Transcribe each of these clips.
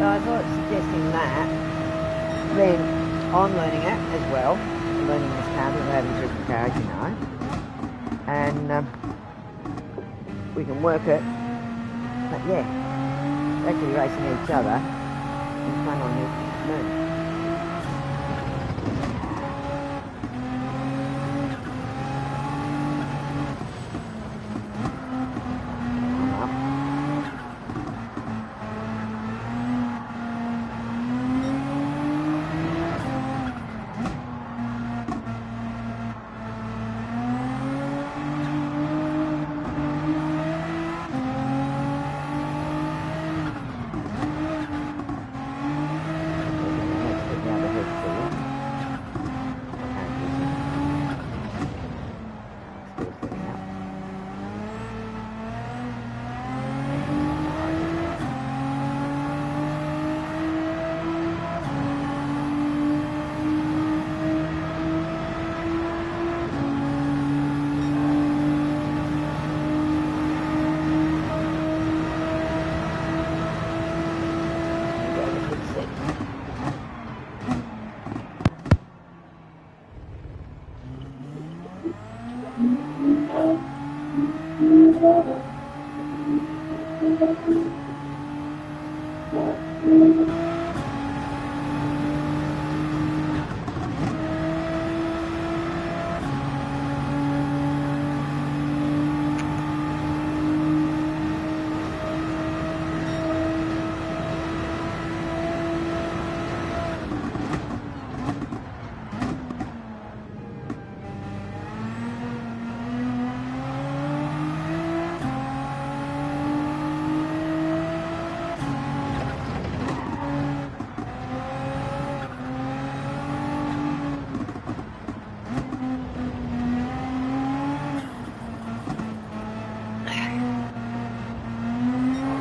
I thought suggesting that. Then I'm learning it as well. I'm learning this car because I haven't driven the car, as you know. And we can work it. But yeah, actually racing each other and fun on the moon.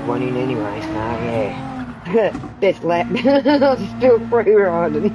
One in anyway, so yeah. Best lap. I'm still free riding.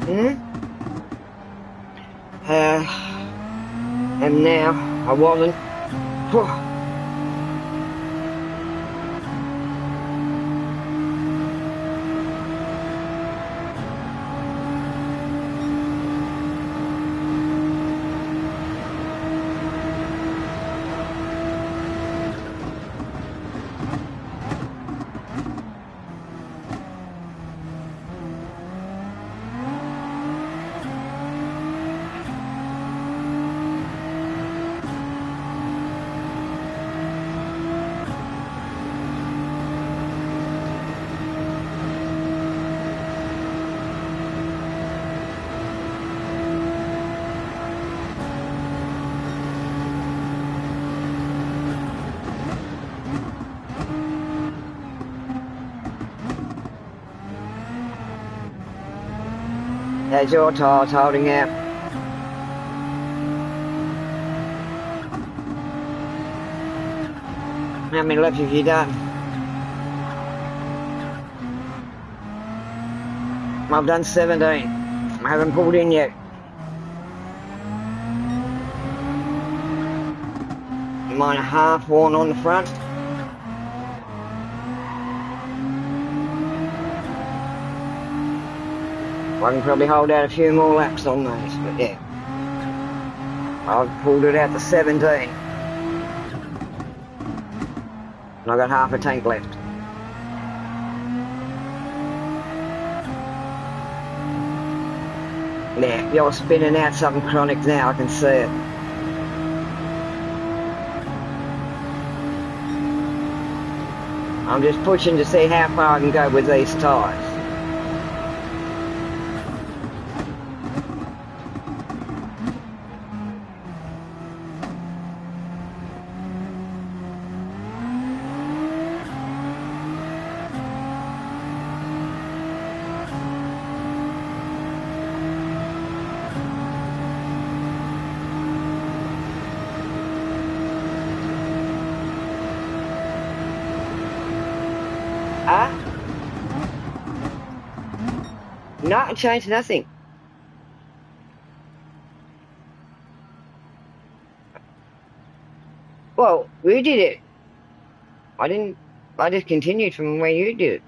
Hmm? And now I wasn't. Whew. There's your tyres holding out. How many laps have you done? I've done 17. I haven't pulled in yet. Mine are half worn on the front. I can probably hold out a few more laps on those, but yeah. I've pulled it out to 17. And I've got half a tank left. Yeah, you're spinning out something chronic now, I can see it. I'm just pushing to see how far I can go with these tyres. Ah? No, it changed nothing. Well, we did it. I didn't. I just continued from where you did it.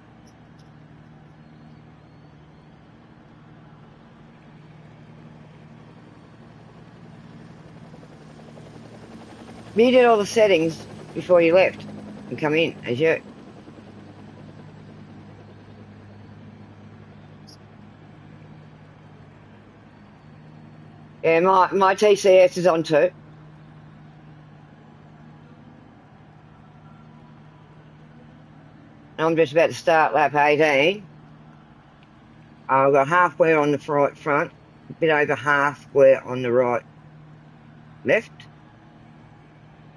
You did all the settings before you left and come in as you. Yeah, my TCS is on too. I'm just about to start lap 18. I've got halfway on the right front, a bit over halfway on the right left,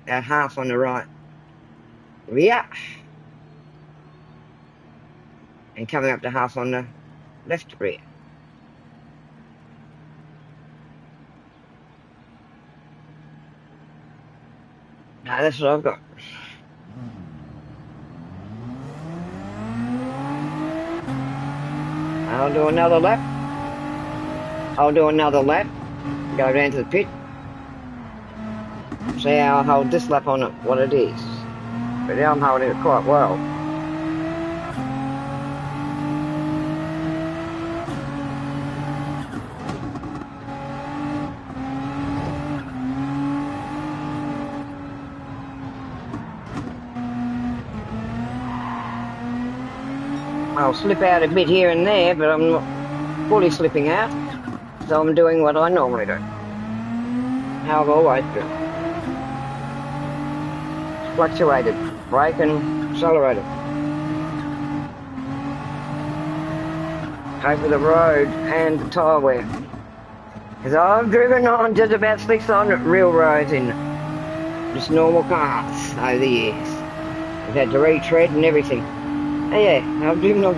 about half on the right rear, and coming up to half on the left rear. No, that's what I've got. I'll do another lap. I'll do another lap, go down to the pit, see how I hold this lap on it, what it is. But yeah, I'm holding it quite well. I'll slip out a bit here and there, but I'm not fully slipping out, so I'm doing what I normally do. How I've always done. Fluctuated, brake and accelerated. Over the road and the tyre wear. Because I've driven on just about 6 on real roads in just normal cars over the years. I've had to retread and everything. And yeah, I've driven on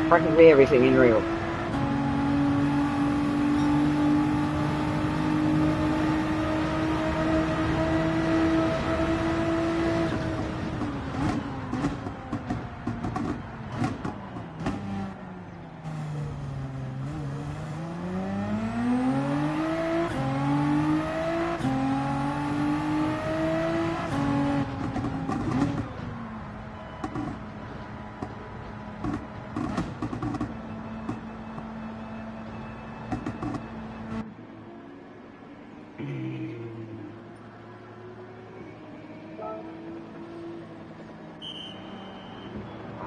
practically everything in real.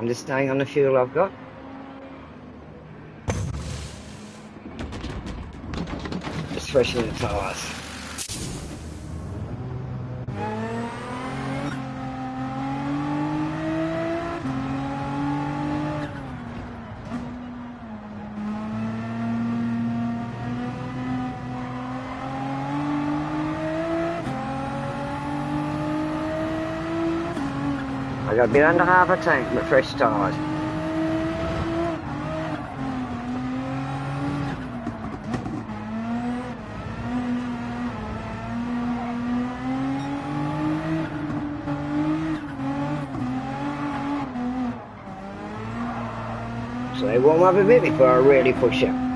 I'm just staying on the fuel I've got. Just freshening the tyres. I got a bit under half a tank with fresh tyres. So they warm up a bit before I really push up.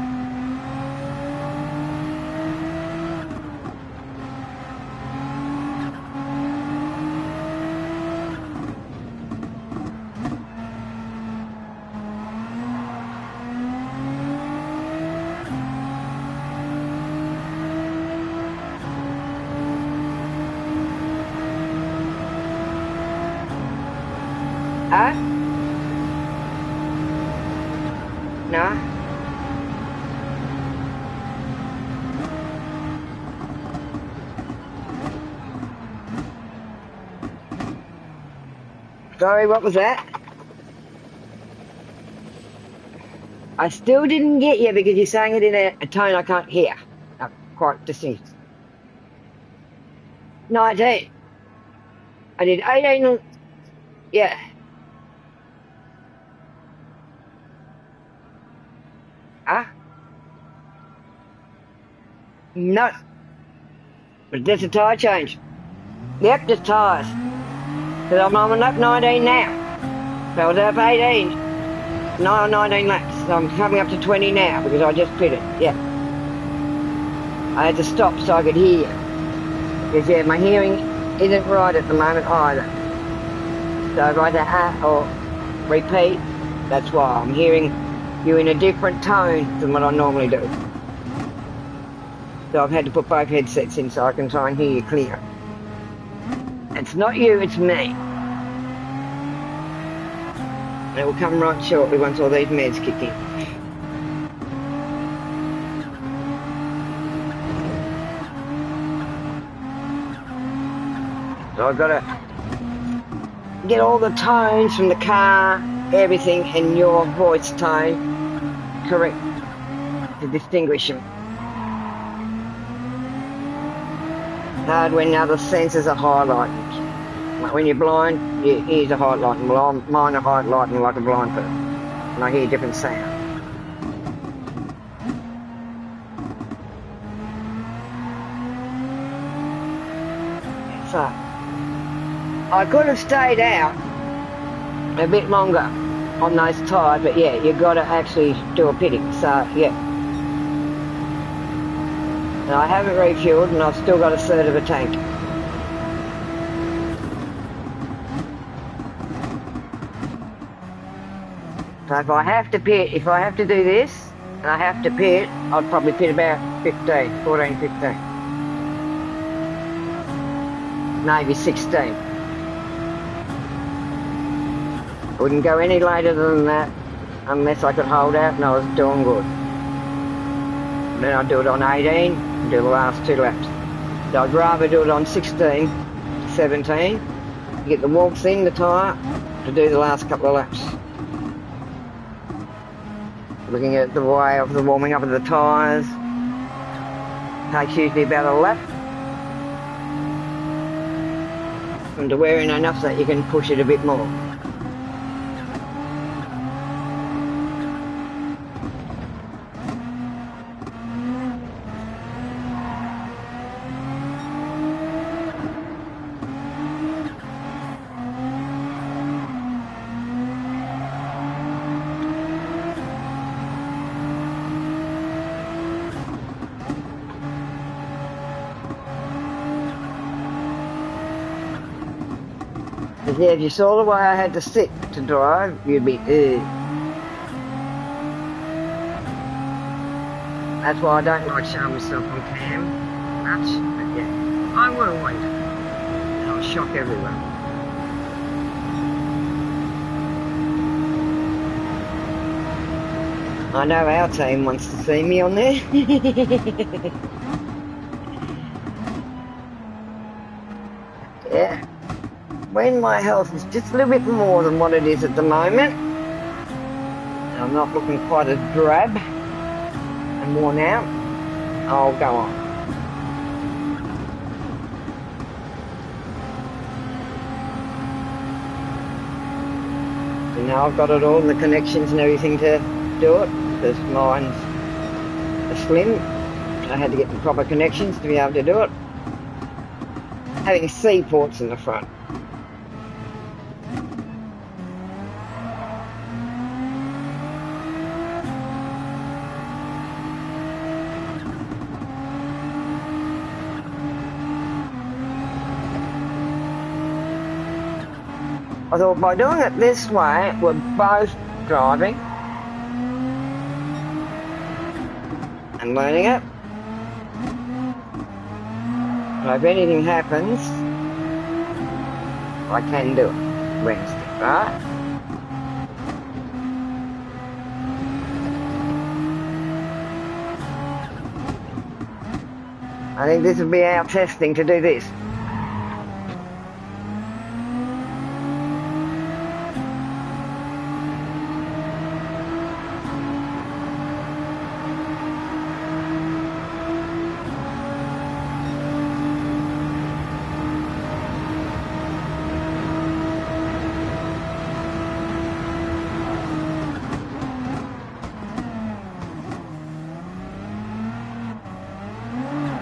Huh? No? Sorry, what was that? I still didn't get you because you're saying it in a tone I can't hear. Quite distinct. 19. I did 18. Yeah. Huh? No. But that's a tyre change. Yep, just tyres. Because I'm on lap 19 now. So I was up 18. 19 laps. So I'm coming up to 20 now because I just pitted. Yeah. I had to stop so I could hear you. Because, yeah, my hearing isn't right at the moment either. So if I had to or repeat, that's why I'm hearing you in a different tone than what I normally do. So I've had to put both headsets in so I can try and hear you clear. It's not you, it's me. And it will come right shortly once all these meds kick in. So I've got to get all the tones from the car, everything, and your voice tone correct to distinguish them. Hard when other senses are highlighted. Like when you're blind, your ears are highlighting. Well, mine are highlighting like a blind person. And I hear different sounds. So, I could have stayed out a bit longer on those tyres, but yeah, you've got to actually do a pitting, so yeah. And I haven't refueled and I've still got a third of a tank. So if I have to pit, if I have to do this, and I have to pit, I'd probably pit about 14, 15. Maybe 16. I wouldn't go any later than that unless I could hold out and I was doing good. Then I'd do it on 18 and do the last 2 laps. So I'd rather do it on 16, 17, to get the warmth in the tyre to do the last couple of laps. Looking at the way of the warming up of the tyres, takes usually about a lap. And to wear in enough so that you can push it a bit more. Yeah, if you saw the way I had to sit to drive, you'd be, That's why I don't like showing myself on cam much, but yeah, I will one day. I'll shock everyone. I know our team wants to see me on there. Yeah. When my health is just a little bit more than what it is at the moment, and I'm not looking quite as drab and worn out, I'll go on. So now I've got it all, the connections and everything to do it, because mine's a slim. I had to get the proper connections to be able to do it. Having C ports in the front. I thought by doing it this way, we're both driving and learning it. So if anything happens, I can do it Wednesday, right? I think this will be our testing to do this.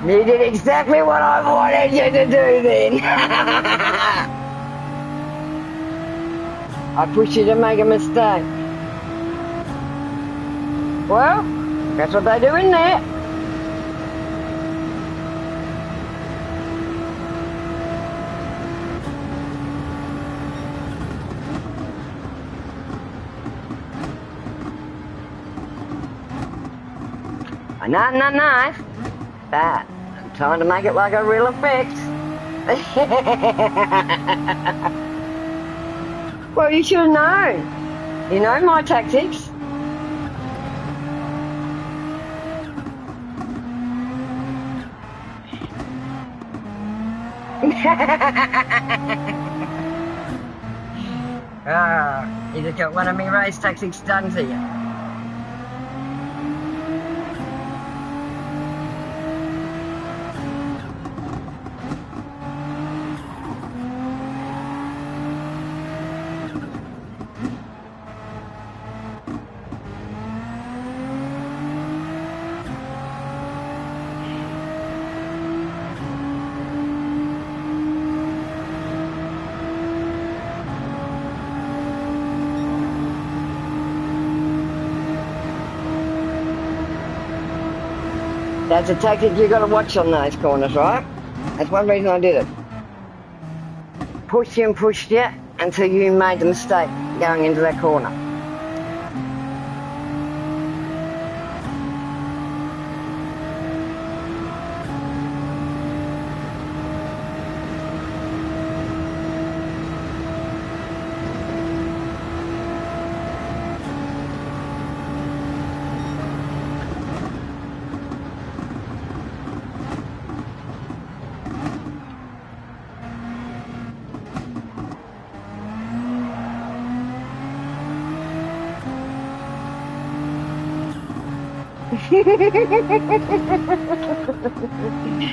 You did exactly what I wanted you to do then. I pushed you to make a mistake. Well, that's what they do in there. No. That. I'm trying to make it like a real effect. Well, you should have known. You know my tactics. You just got one of me race tactics done to you. That's a tactic you've got to watch on those corners, right? That's one reason I did it. Pushed you until you made the mistake going into that corner.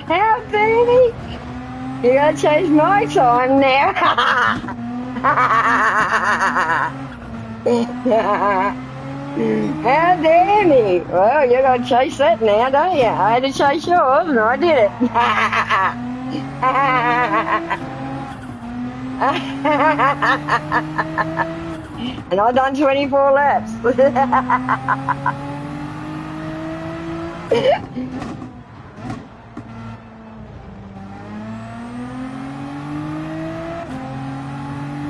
How dirty! You gotta change my time now. How dare me? Well, you're gonna chase that now, don't you? I had to chase yours and I did it. And I done 24 laps.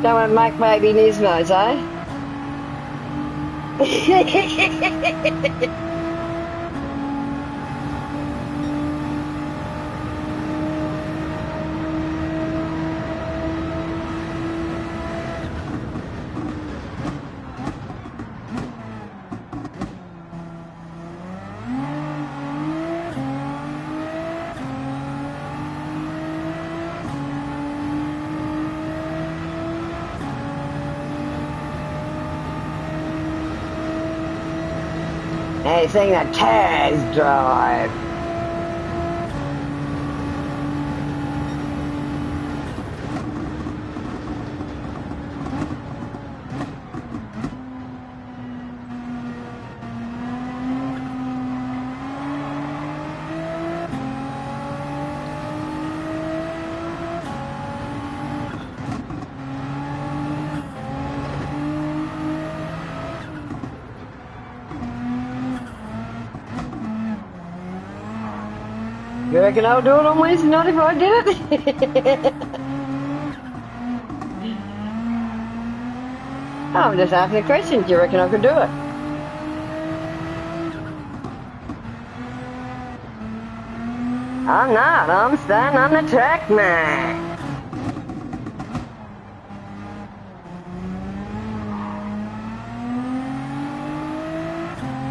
Don't want to make baby Nismos, eh? Now you're seeing that Taz drive. You reckon I'll do it on Wednesday night if I did it? I'm just asking a question. Do you reckon I could do it? I'm not. I'm standing on the track, man.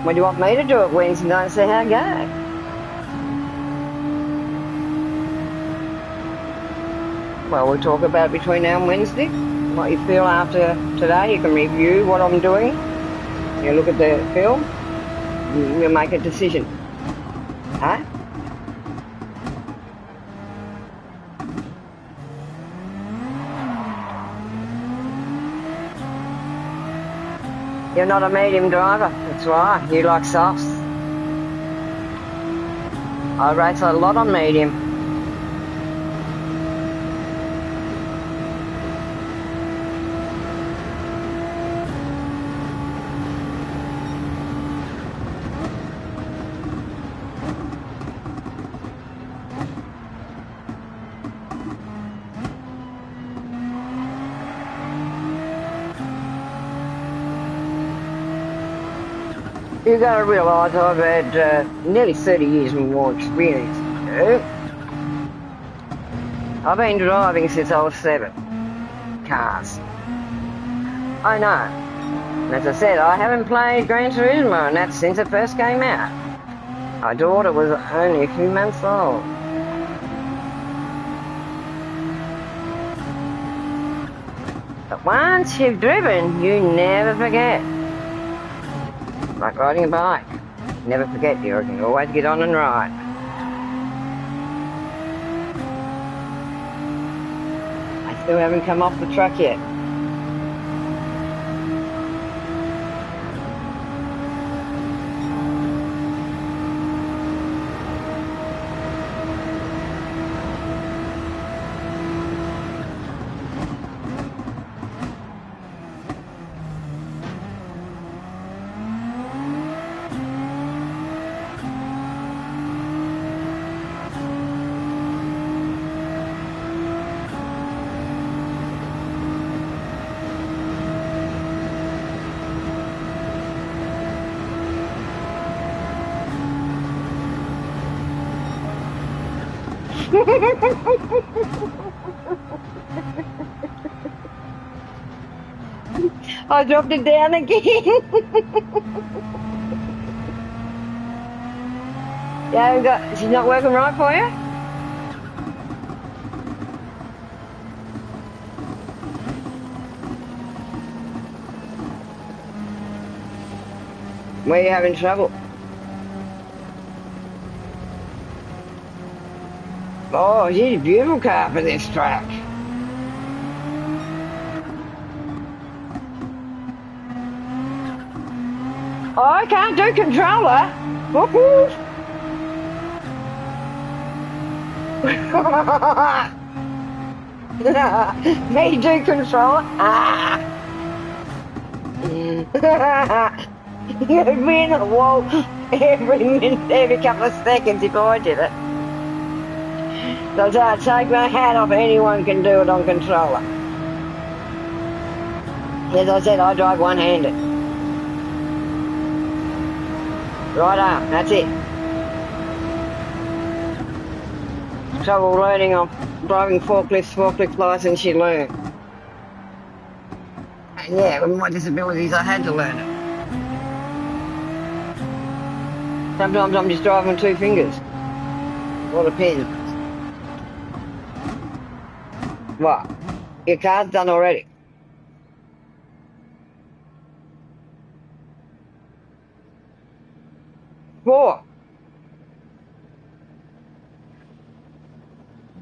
What do you want me to do it Wednesday night and see how it goes? Well, we'll talk about it between now and Wednesday. What you feel after today, you can review what I'm doing. You look at the film, you'll make a decision. Huh? You're not a medium driver, that's right. You like softs. I race a lot on medium. You've got to realise I've had nearly 30 years more experience than you. I've been driving since I was 7. Cars. I know. And as I said, I haven't played Gran Turismo, and that's since it first came out. My daughter was only a few months old. But once you've driven, you never forget. Like riding a bike. Never forget, you can always get on and ride. I still haven't come off the truck yet. I dropped it down again. Yeah, she's not working right for you? Where are you having trouble? Oh, she's a beautiful car for this track. Oh, I can't do controller. Me do controller? Ah. You'd be in the wall every minute, every couple of seconds if I did it. So I'd take my hat off, anyone can do it on controller. As I said, I drive one-handed. Right arm, that's it. Trouble learning on driving forklift license you learn. And yeah, with my disabilities I had to learn it. Sometimes I'm just driving with 2 fingers. All depends. What? Your car's done already? 4.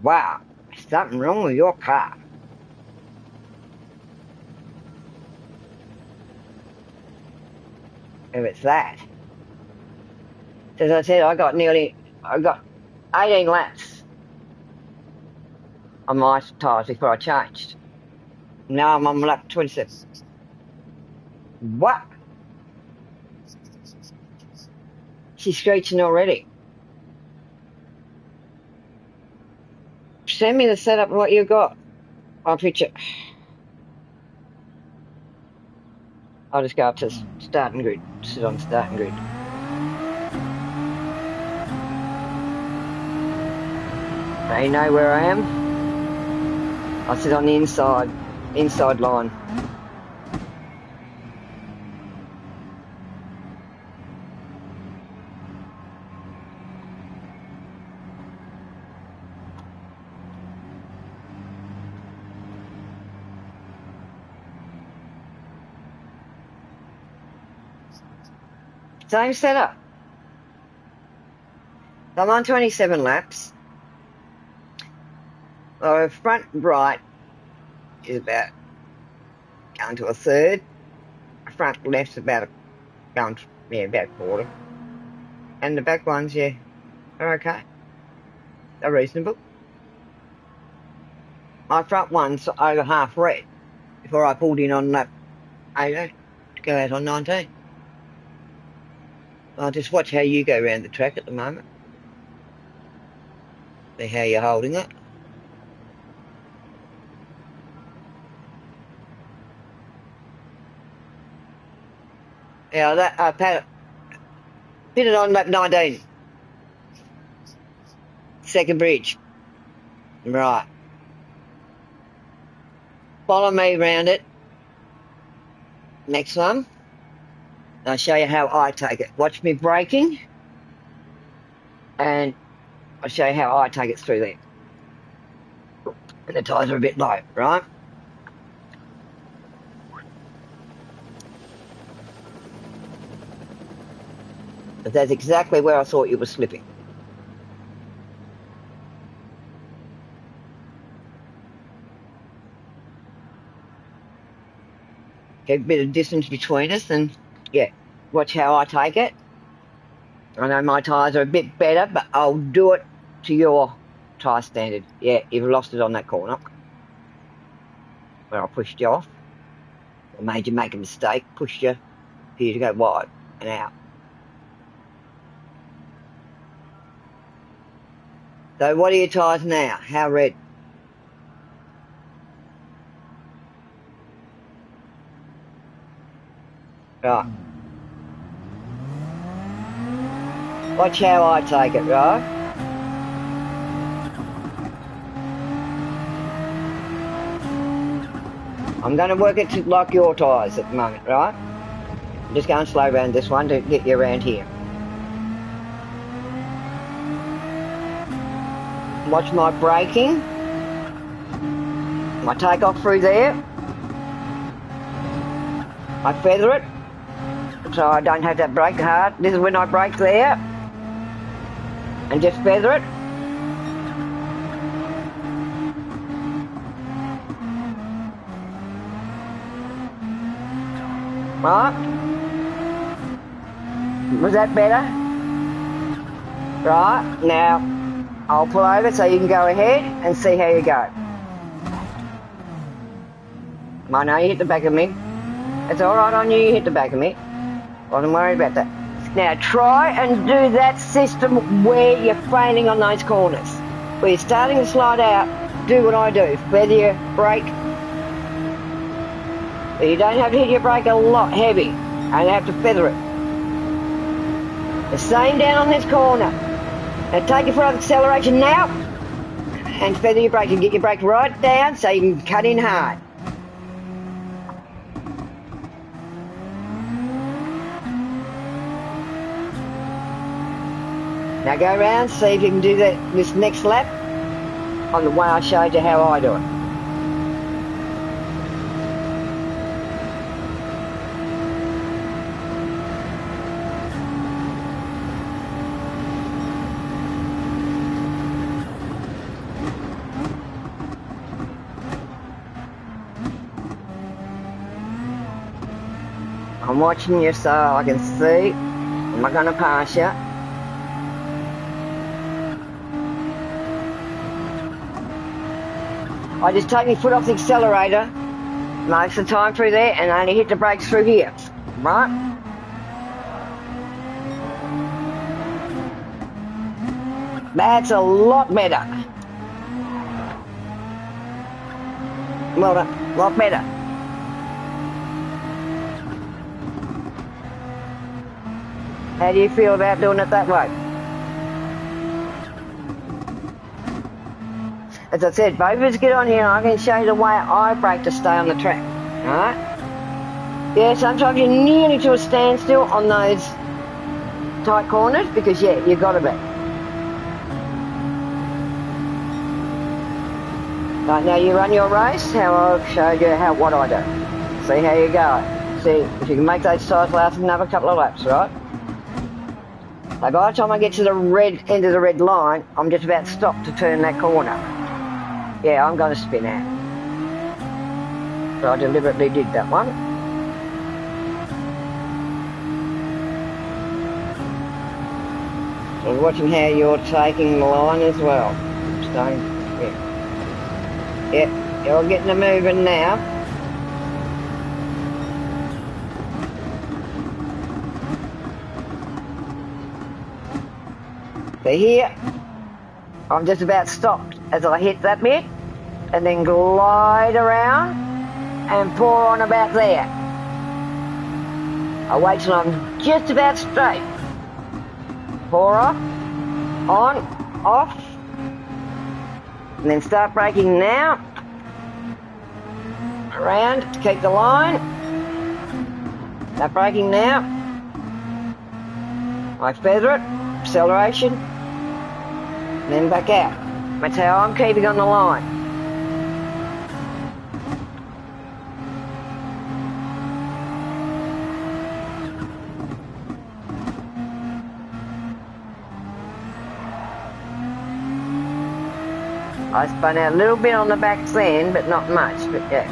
Wow, something wrong with your car. If it's that. As I said, I got 18 laps on my tyres before I changed. Now I'm on lap 27. What? She's screeching already. Send me the setup of what you got. I'll picture. I'll just go up to starting grid, sit on starting grid. They know where I am. I'll sit on the inside line. Same setup. I'm on 27 laps. Well, front right is about going to a third. Front left's about about a quarter. And the back ones, yeah, are okay. They're reasonable. My front one's over half red before I pulled in on lap 18 to go out on 19. I'll just watch how you go around the track at the moment. See how you're holding it. Yeah, that I pitted on lap 19. Second bridge. Right. Follow me round it. Next one. I'll show you how I take it. Watch me braking. And I'll show you how I take it through there. And the tyres are a bit low, right? But that's exactly where I thought you were slipping. Keep a bit of distance between us and, yeah, watch how I take it. I know my tyres are a bit better, but I'll do it to your tyre standard. Yeah, you've lost it on that corner where I pushed you off. Or made you make a mistake, pushed you for you to go wide and out. So what are your tyres now? How red? Right. Watch how I take it, right? I'm going to work it like your tyres at the moment, right? I'm just going slow around this one to get you around here. Watch my braking. My take off through there. I feather it so I don't have to brake hard. This is when I brake there and just feather it. Right? Was that better? Right, now I'll pull over so you can go ahead and see how you go. I know you hit the back of me. It's alright on you, you hit the back of me. I wasn't worried about that. Now try and do that system where you're failing on those corners. Where you're starting to slide out, do what I do. Feather your brake. But you don't have to hit your brake a lot heavy. And have to feather it. The same down on this corner. Now take your foot off acceleration now. And feather your brake and get your brake right down so you can cut in hard. Now go around, see if you can do this next lap on the way I showed you how I do it. I'm watching you so I can see. Am I going to pass you? I just take my foot off the accelerator most of the time through there and only hit the brakes through here, right? That's a lot better. Well done, a lot better. How do you feel about doing it that way? As I said, both of us get on here and I can show you the way I brake to stay on the track, alright? Yeah, sometimes you're nearly to a standstill on those tight corners because, yeah, you've got to be. Right, now you run your race, how I've showed you what I do. See how you go. See if you can make those tyres last another couple of laps, right? So by the time I get to the end of the red line, I'm just about to stop to turn that corner. Yeah, I'm going to spin out. So I deliberately did that one. So I'm watching how you're taking the line as well. Staying, yeah. Yep, you're getting the moving now. So here, I'm just about stopped as I hit that bit, and then glide around and pour on about there. I wait till I'm just about straight. Pour off, on, off, and then start braking now. Around to keep the line. Start braking now. I feather it, acceleration, and then back out. That's how I'm keeping on the line. I spun out a little bit on the back end, but not much, but yeah.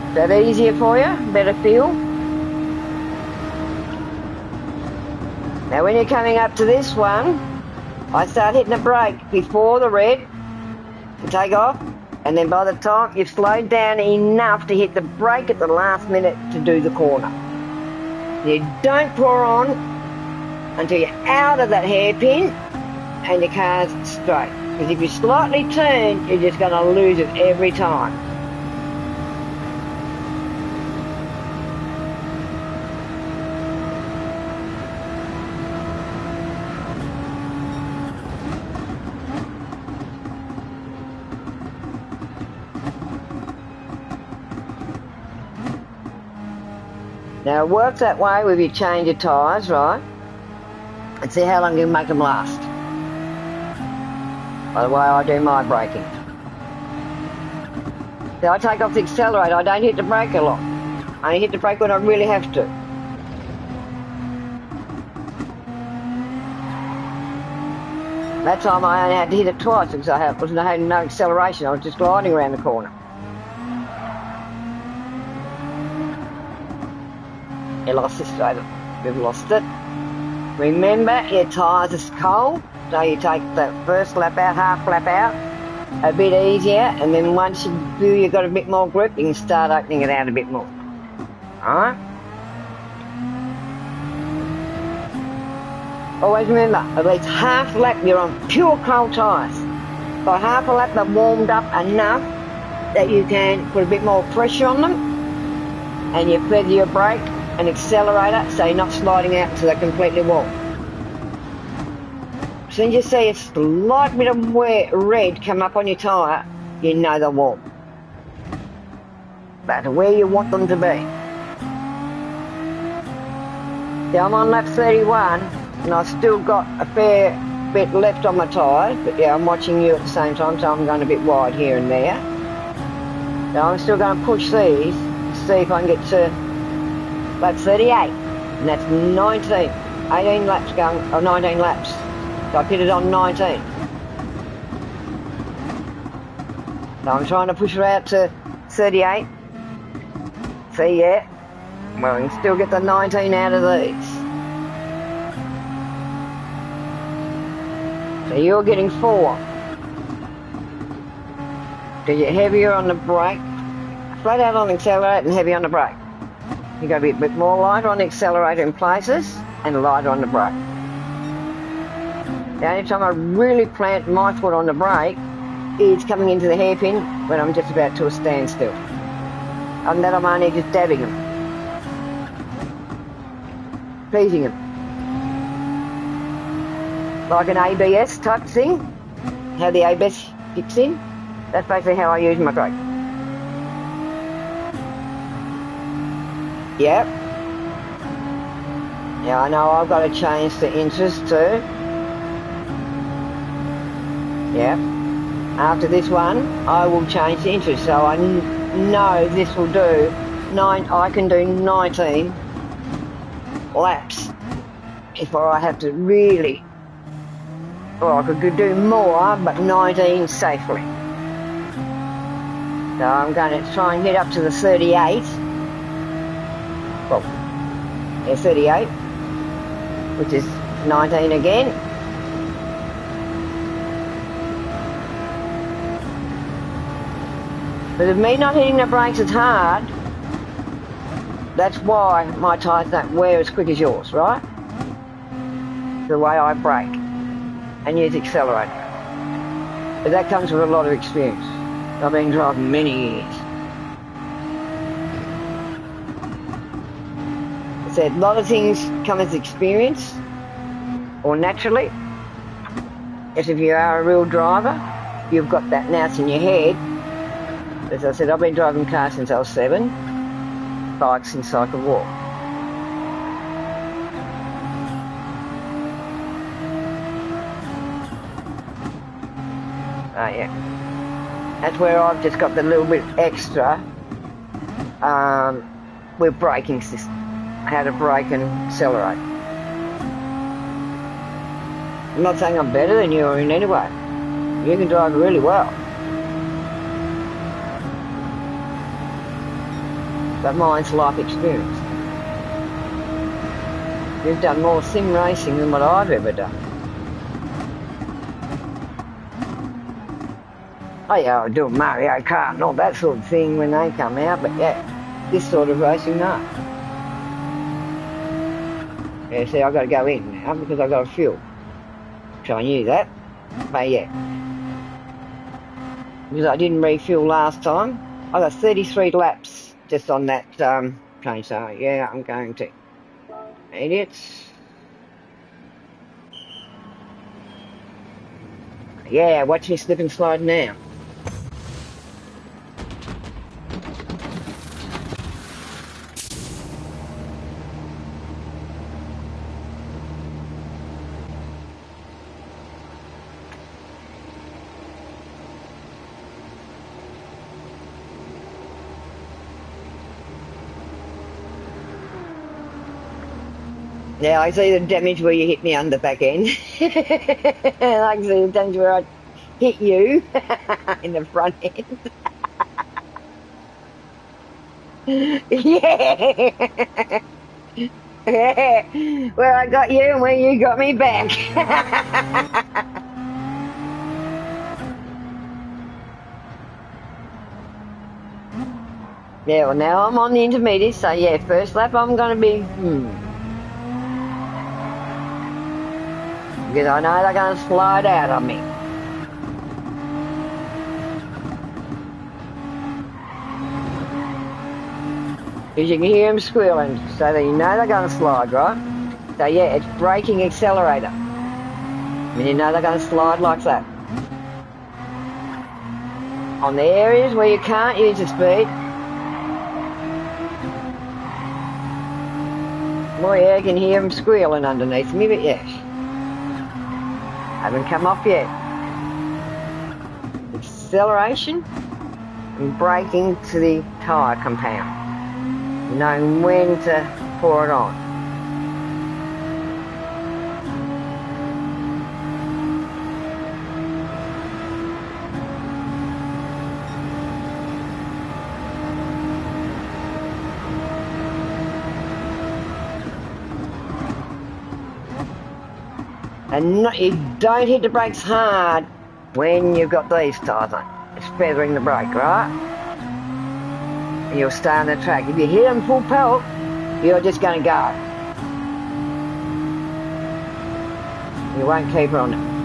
Is that easier for you? Better feel? Now when you're coming up to this one, I start hitting the brake before the red to take off, and then by the time you've slowed down enough to hit the brake at the last minute to do the corner. You don't pour on until you're out of that hairpin and your car's straight. Because if you slightly turn, you're just going to lose it every time. Now it works that way with you change your tyres, right? And see how long you can make them last. By the way I do my braking. So I take off the accelerator, I don't hit the brake a lot. I only hit the brake when I really have to. That time I only had to hit it twice because I had no acceleration, I was just gliding around the corner. You lost it straight up. We've lost it. Remember, your tyres are cold, so you take the first lap out, half lap out, a bit easier, and then once you feel you've got a bit more grip, you can start opening it out a bit more. Alright? Always remember, at least half a lap you're on pure cold tyres. By half a lap they're warmed up enough that you can put a bit more pressure on them, and you feather your brake and accelerator so you're not sliding out until they're completely warm. As soon as you see a slight bit of red come up on your tyre, you know they're warm. But where you want them to be. See, I'm on lap 31 and I've still got a fair bit left on my tyres, but yeah, I'm watching you at the same time, so I'm going a bit wide here and there. So I'm still going to push these to see if I can get to lap 38, and that's 18 laps going, or 19 laps. So I pitted on 19. So I'm trying to push her out to 38. See, yeah? Well, we can still get the 19 out of these. So you're getting 4. Because you're heavier on the brake. Flat out on the accelerator and heavy on the brake. You've got to be a bit more lighter on the accelerator in places and lighter on the brake. The only time I really plant my foot on the brake is coming into the hairpin when I'm just about to a standstill. Other than that, I'm only just dabbing them. Teasing them. Like an ABS type thing. How the ABS kicks in. That's basically how I use my brake. Yep. Yeah, I know I've got to change the inches too. Yep. After this one, I will change the inches. So I know this will do I can do 19 laps before I have to really, well, I could do more, but 19 safely. So I'm going to try and get up to the 38. Well, yeah, 38, which is 19 again. But with me not hitting the brakes as hard, that's why my tyres don't wear as quick as yours, right? The way I brake and use accelerator. But that comes with a lot of experience. I've been driving many years. I said, a lot of things come as experience, or naturally. As if you are a real driver, you've got that nous in your head. As I said, I've been driving cars since I was 7, bikes since I could walk. Oh yeah. That's where I've just got the little bit extra with braking system. How to brake and accelerate. I'm not saying I'm better than you in any way. You can drive really well. But mine's life experience. You've done more sim racing than what I've ever done. Oh yeah, I do Mario Kart and all that sort of thing when they come out, but yeah, this sort of racing, no. Yeah, see, I've got to go in now because I've got to fuel. So I knew that, but yeah. Because I didn't refuel last time. I got 33 laps just on that train, so yeah, I'm going to. Idiots. Yeah, watch me slip and slide now. Yeah, I see the damage where you hit me on the back end. I can see the damage where I hit you in the front end. Yeah. Yeah. Where I got you and where you got me back. Yeah, well now I'm on the intermediate, so yeah, first lap I'm going to be, because I know they're going to slide out on me. Because you can hear them squealing, so that you know they're going to slide, right? So yeah, it's braking accelerator. I mean, you know they're going to slide like that. On the areas where you can't use the speed, well yeah, you can hear them squealing underneath me, but yes. Haven't come off yet. Acceleration and braking to the tyre compound. Knowing when to pour it on. And you don't hit the brakes hard when you've got these tyres on. It's feathering the brake, right? And you'll stay on the track. If you hit them full pelt, you're just going to go. You won't keep on it.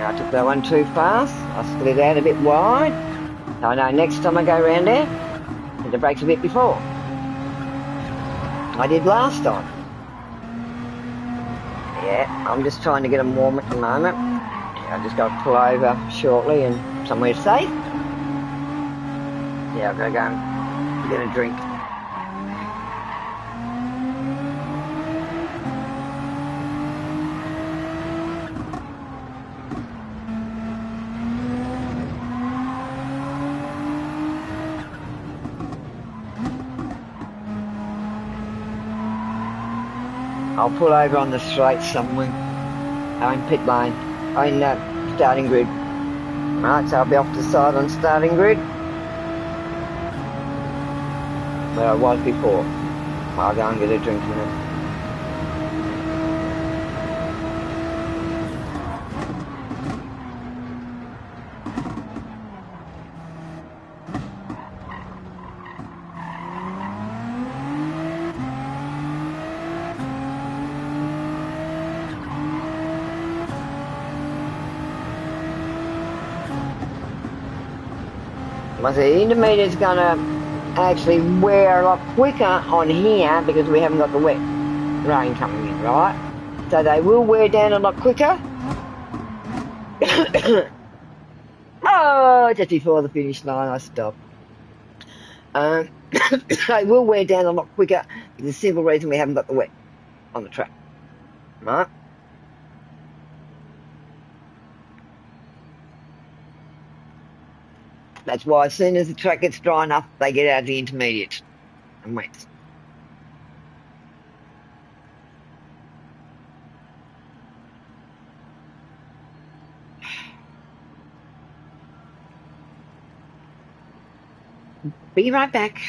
I took that one too fast. I slid out a bit wide. I know next time I go around there, hit the brakes a bit before. I did last time. Yeah, I'm just trying to get them warm at the moment. I just got to pull over shortly and somewhere safe. Yeah, I've got to go and get a drink. I'll pull over on the straight somewhere. I'm pit lane. I'm starting grid. Right, so I'll be off the side on starting grid. Where I was before. I'll go and get a drink in it. Well, the intermediate's going to actually wear a lot quicker on here because we haven't got the wet rain coming in, right? So they will wear down a lot quicker. Oh, just before the finish line, I stopped. They will wear down a lot quicker for the simple reason we haven't got the wet on the track, right? That's why as soon as the track gets dry enough, they get out of the intermediates and wets. Be right back.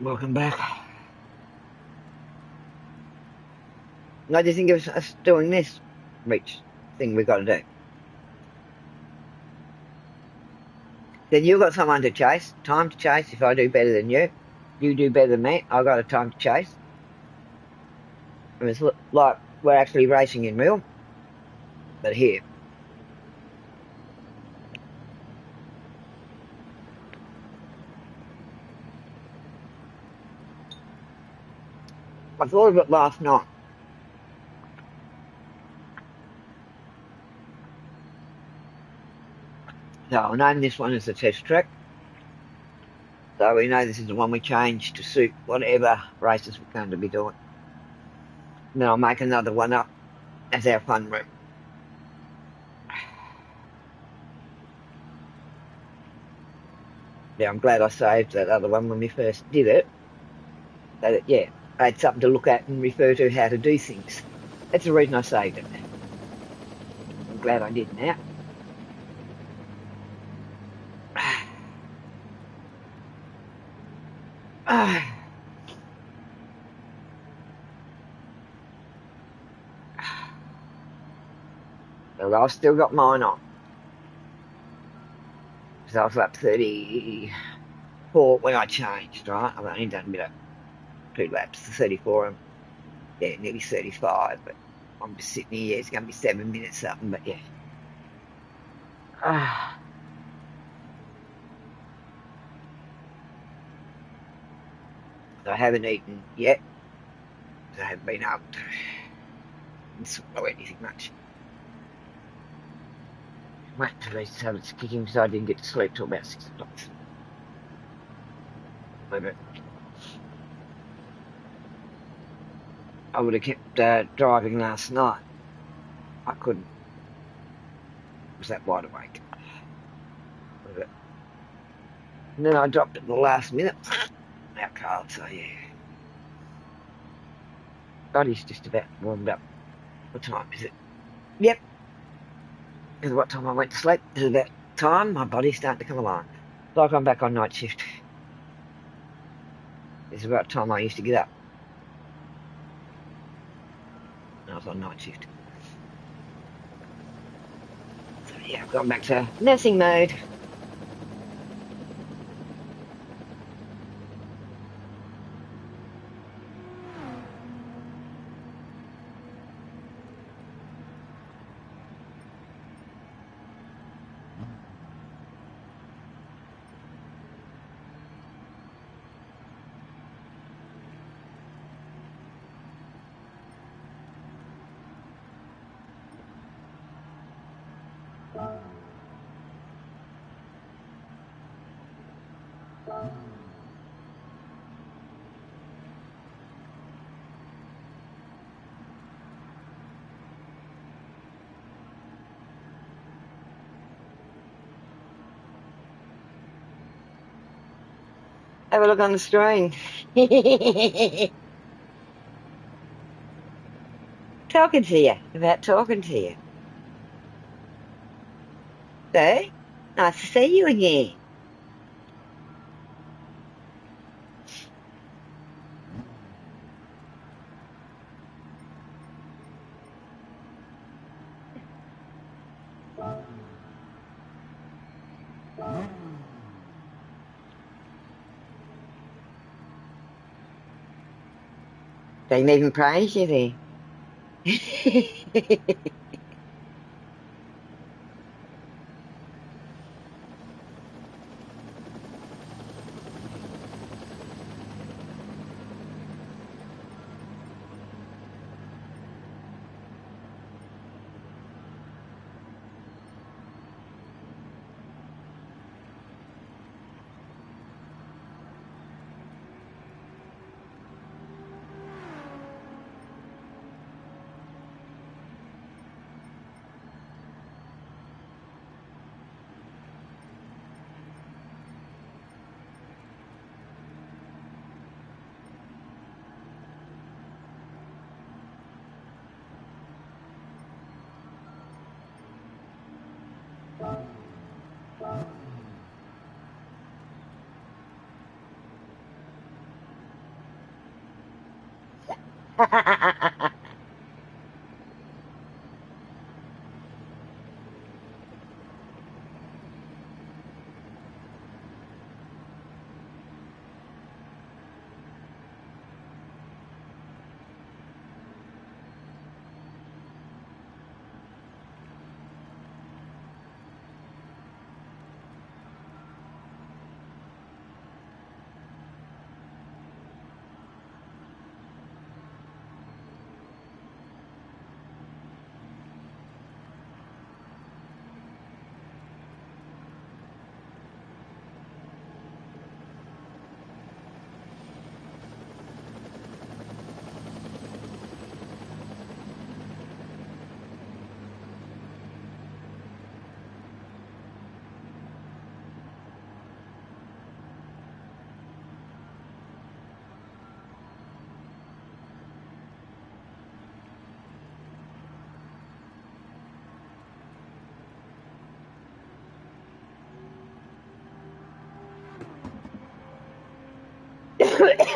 Welcome back. What do you think of us doing this reach thing we've got to do? Then you've got someone to chase, time to chase. If I do better than you, you do better than me, I've got a time to chase. And it's like we're actually racing in real, but here. I thought of it last night. So I'll name this one as a test track. So we know this is the one we changed to suit whatever races we're going to be doing. And then I'll make another one up as our fun room. Yeah, I'm glad I saved that other one when we first did it. That yeah, I had something to look at and refer to how to do things. That's the reason I saved it. I'm glad I did now. Well, I've still got mine on. Because I was up 34 when I changed, right? I've only done a bit of 2 laps to 34 and yeah, nearly 35, but I'm just sitting here. It's going to be 7 minutes something, but yeah. I haven't eaten yet. I haven't been able to swallow anything much. Wait until these tablets kick in because I didn't get to sleep till about 6 o'clock. I would have kept driving last night. I couldn't. I was that wide awake. And then I dropped it at the last minute. Out cold, so yeah. Body's just about warmed up. What time is it? Yep. Because what time I went to sleep is about time my body's starting to come alive. Like I'm back on night shift. It's about time I used to get up. I was on night shift. So yeah, I've gone back to nursing mode. Have a look on the screen. Talking to you. About talking to you. So, nice to see you again. They can even praise you there.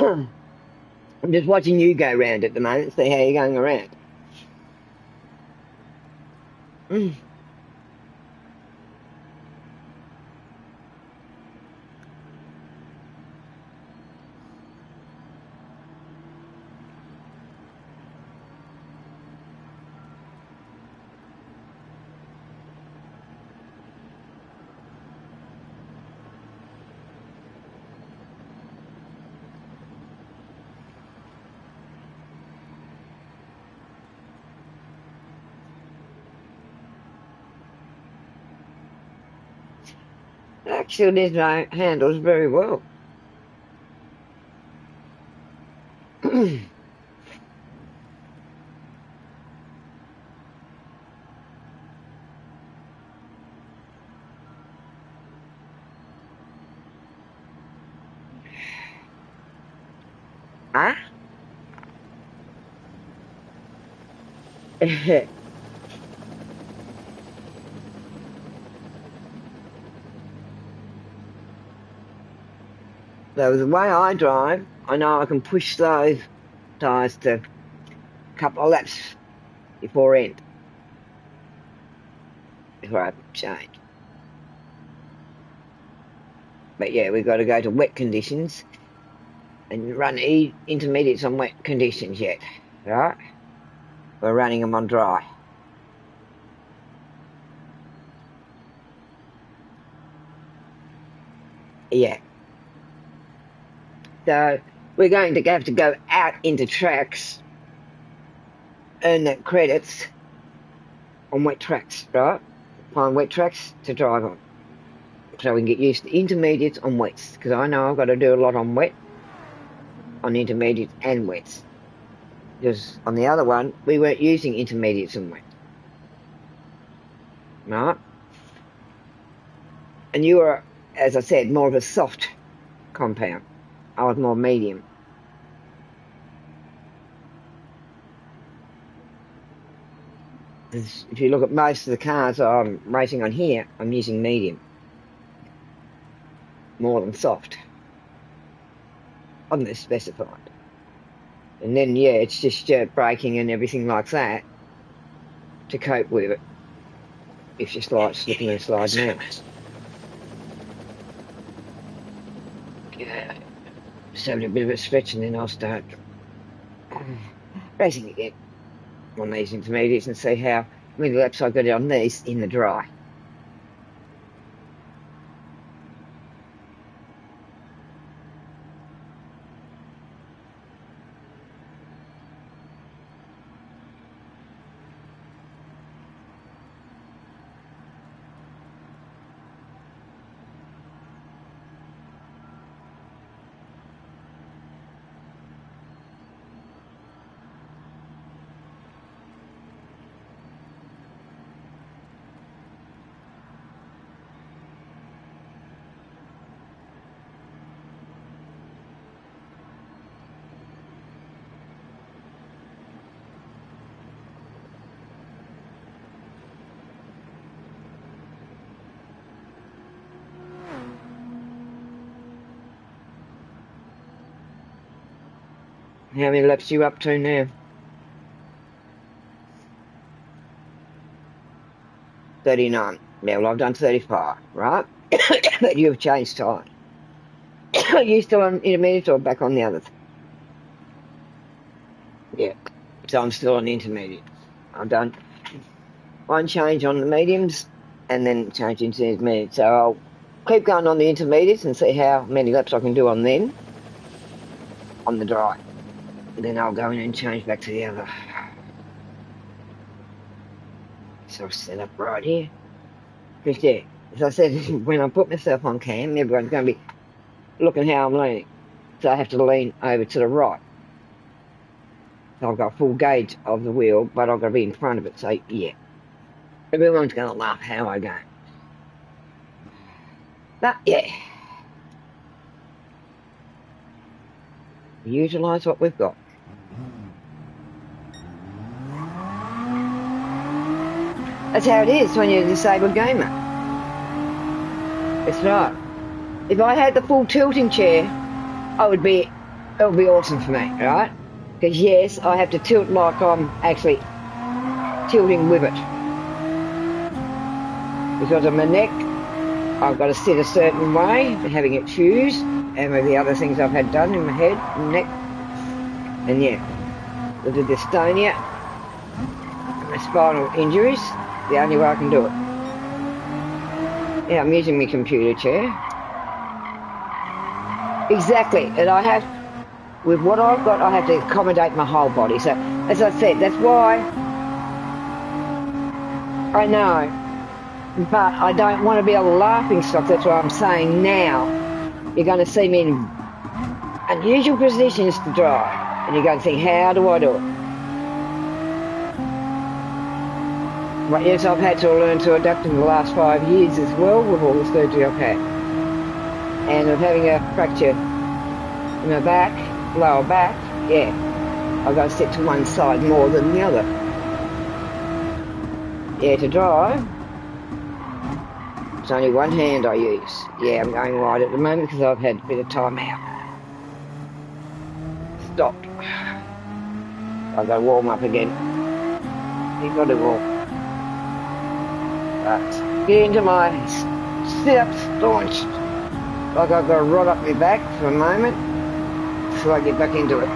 I'm just watching you go round at the moment, see how you're going around. Mm. Actually, this handles very well. Huh? So the way I drive, I know I can push those tyres to a couple of laps before end, before I change. But yeah, we've got to go to wet conditions and run intermediates on wet conditions yet, right? We're running them on dry. Yeah. So we're going to have to go out into tracks, earn that credits on wet tracks, right? Find wet tracks to drive on. So we can get used to intermediates on wets, because I know I've got to do a lot on wet, on intermediates and wets. Because on the other one, we weren't using intermediates and wets, right? And you were, as I said, more of a soft compound. I was more medium. If you look at most of the cars I'm racing on here, I'm using medium more than soft on the specified. And then, yeah, it's just braking and everything like that to cope with it. If you slide, slipping and sliding out. Yeah. Just having a bit of a stretch and then I'll start racing again on these intermediates and see how many laps I got on these in the dry. How many laps are you up to now? 39. Yeah, well, I've done 35, right? But you've changed tyres. Are you still on intermediate or back on the others? Yeah. So I'm still on intermediate. I've done one change on the mediums and then change into intermediate. So I'll keep going on the intermediates and see how many laps I can do on them on the dry. Then I'll go in and change back to the other. So I'll set up right here. Because, yeah, as I said, when I put myself on cam, everyone's going to be looking how I'm leaning. So I have to lean over to the right. So I've got full gauge of the wheel, but I've got to be in front of it. So, yeah, everyone's going to laugh how I go. But, yeah, utilise what we've got. That's how it is when you're a disabled gamer. It's right. If I had the full tilting chair, it would be awesome for me, right? Because yes, I have to tilt like I'm actually tilting with it. Because of my neck, I've got to sit a certain way, having it fused, and with the other things I've had done in my head and neck. And yeah, with the dystonia and my spinal injuries, the only way I can do it. Yeah, I'm using my computer chair. Exactly, and I have, with what I've got, I have to accommodate my whole body. So, as I said, that's why I know, but I don't want to be a laughing stock. That's why I'm saying now, you're going to see me in unusual positions to drive, and you're going to think, how do I do it? But yes, I've had to learn to adapt in the last 5 years as well with all the surgery I've had. And of having a fracture in my back, lower back, yeah, I've got to sit to one side more than the other. Yeah, to drive, it's only one hand I use. Yeah, I'm going right at the moment because I've had a bit of time out. Stopped. I've got to warm up again. You've got to warm. But get into my sit-up staunch. Like I've got to rod up my back for a moment before I get back into it.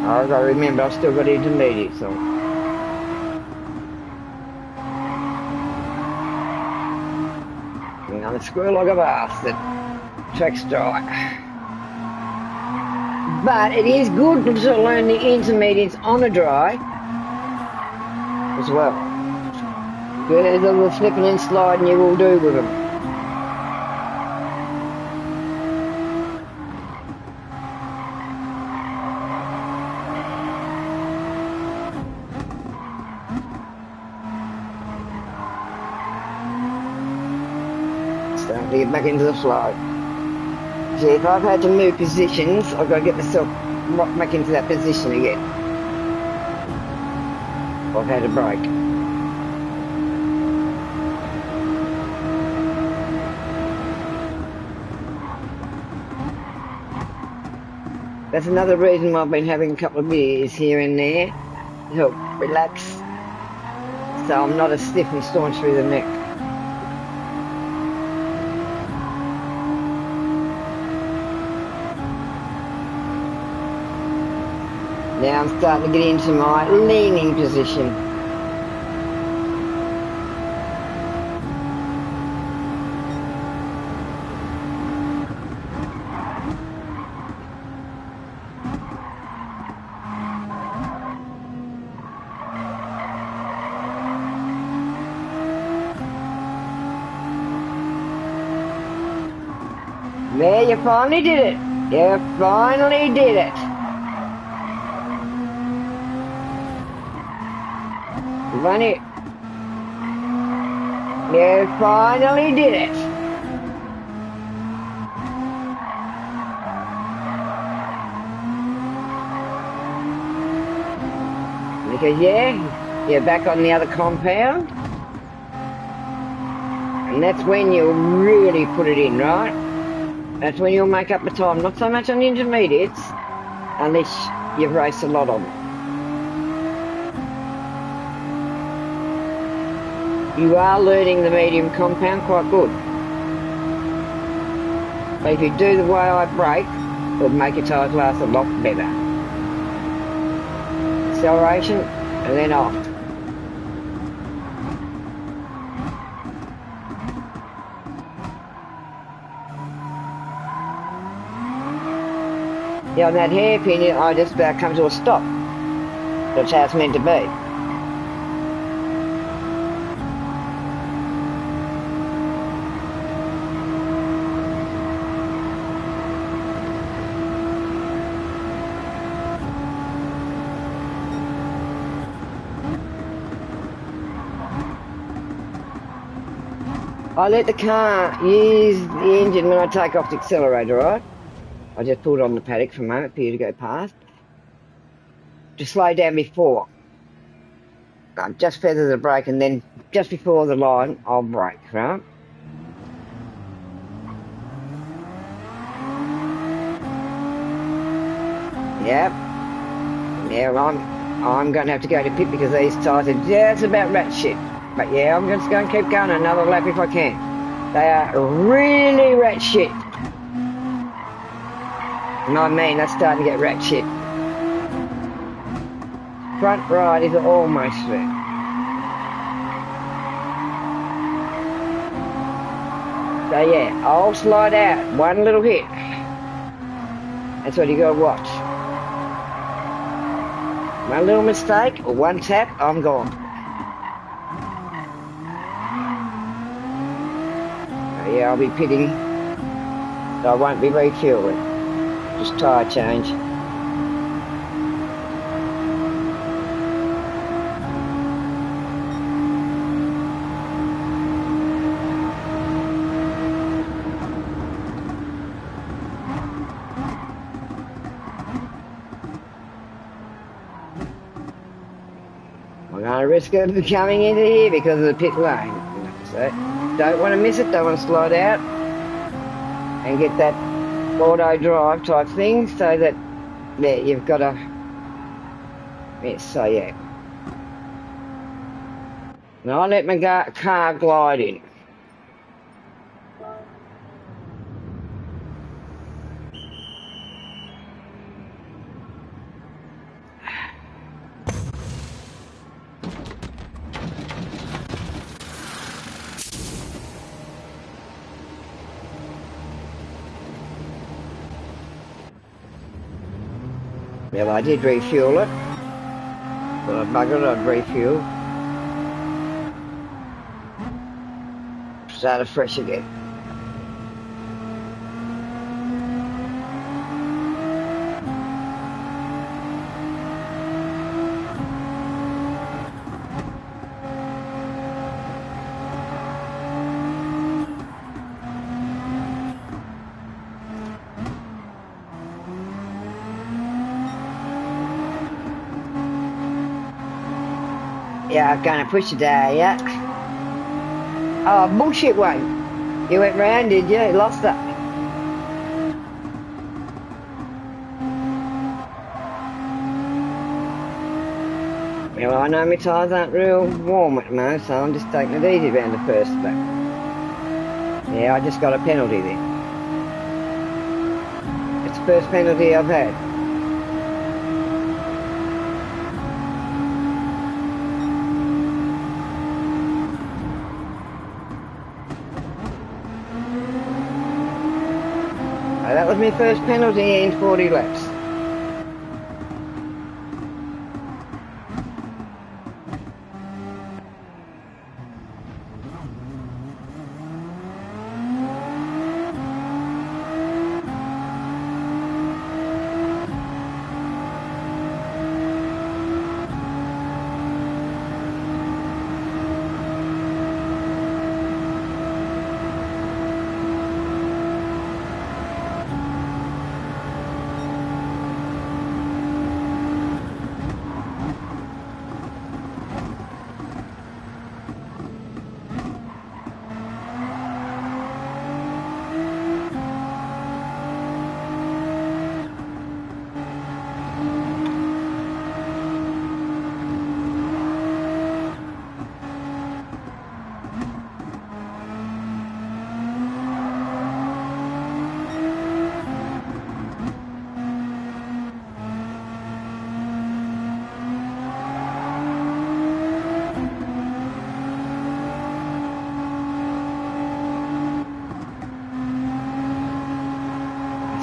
I've got to remember I've still got intermediate, so. I'm going to squirrel like a bastard. Track's dry. But it is good to learn the intermediates on a dry as well. There's a little slipping and sliding you will do with them. Starting to get back into the flow. See, if I've had to move positions, I've got to get myself right back into that position again. I've had a break. That's another reason why I've been having a couple of beers here and there to help relax, so I'm not as stiff and staunch through the neck. Now I'm starting to get into my leaning position. There, you finally did it. You finally did it. Funny. You finally did it. Because yeah, you're back on the other compound, and that's when you'll really put it in, right? That's when you'll make up the time. Not so much on the intermediates, unless you've raced a lot of them. You are learning the medium compound quite good. But if you do the way I brake, it'll make your tyres last a lot better. Acceleration, and then off. Yeah, on that hairpin, I just about come to a stop. That's how it's meant to be. I let the car use the engine when I take off the accelerator, right? I just pulled on the paddock for a moment for you to go past. To slow down before. I just feather the brake, and then just before the line, I'll brake, right? Yep. Yeah, well, I'm going to have to go to pit because these tyres are just about rat shit. But yeah, I'm just going to keep going another lap if I can. They are really rat shit. And I mean, they're starting to get rat shit. Front right is almost there. So yeah, I'll slide out one little hit. That's what you got to watch. One little mistake or one tap, I'm gone. So yeah, I'll be pitting. So I won't be refueling. Just tyre change. I'm going to risk it coming into here because of the pit lane. So don't want to miss it, don't want to slide out and get that auto drive type thing so that, yeah, you've got to, yes, so yeah. Now I let my car glide in. Well, I did refuel it. But I buggered it, I'd refuel. Start afresh again. Yeah, I'm gonna push it down, yeah. Oh, bullshit one. You went round, did you? Lost it. Well, I know my tyres aren't real warm at the moment, so I'm just taking it easy round the first lap. Yeah, I just got a penalty there. It's the first penalty I've had. That was my first penalty in 40 laps.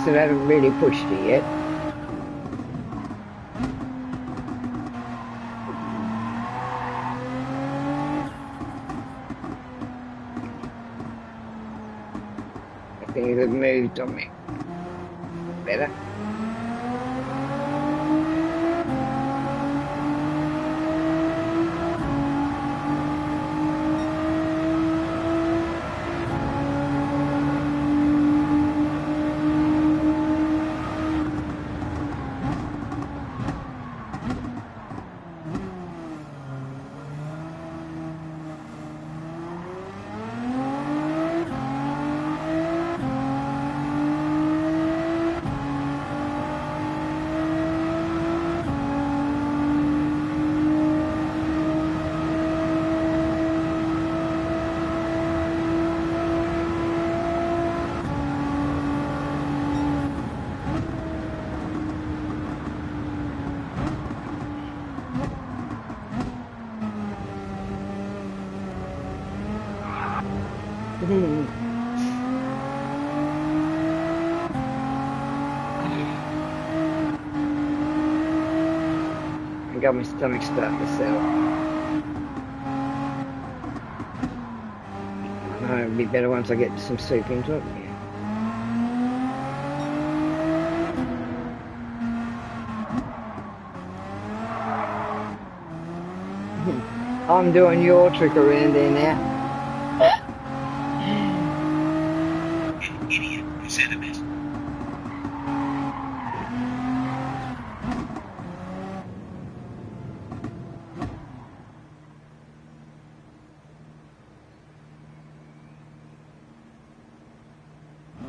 brakes that haven't really pushed it yet. I think they've moved on me. Better. I got my stomach starting to settle. I know it'll be better once I get some soup into it. I'm doing your trick around there now. Idiot, you said a bit.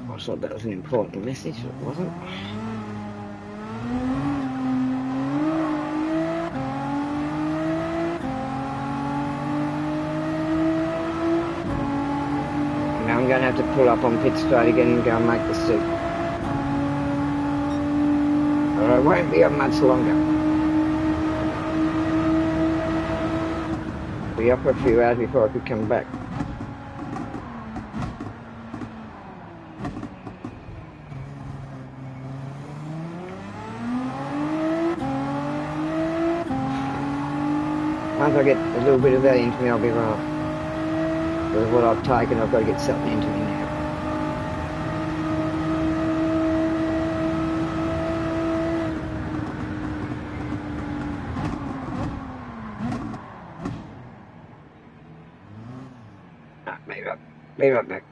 I thought that was an important message, but it wasn't. Now I'm going to have to pull up on pit straight again and go and make the soup. But I won't be on much longer. I'll be up for a few hours before I could come back. Once I get a little bit of that into me, I'll be right. With what I've taken, I've got to get something into me now. Be right back.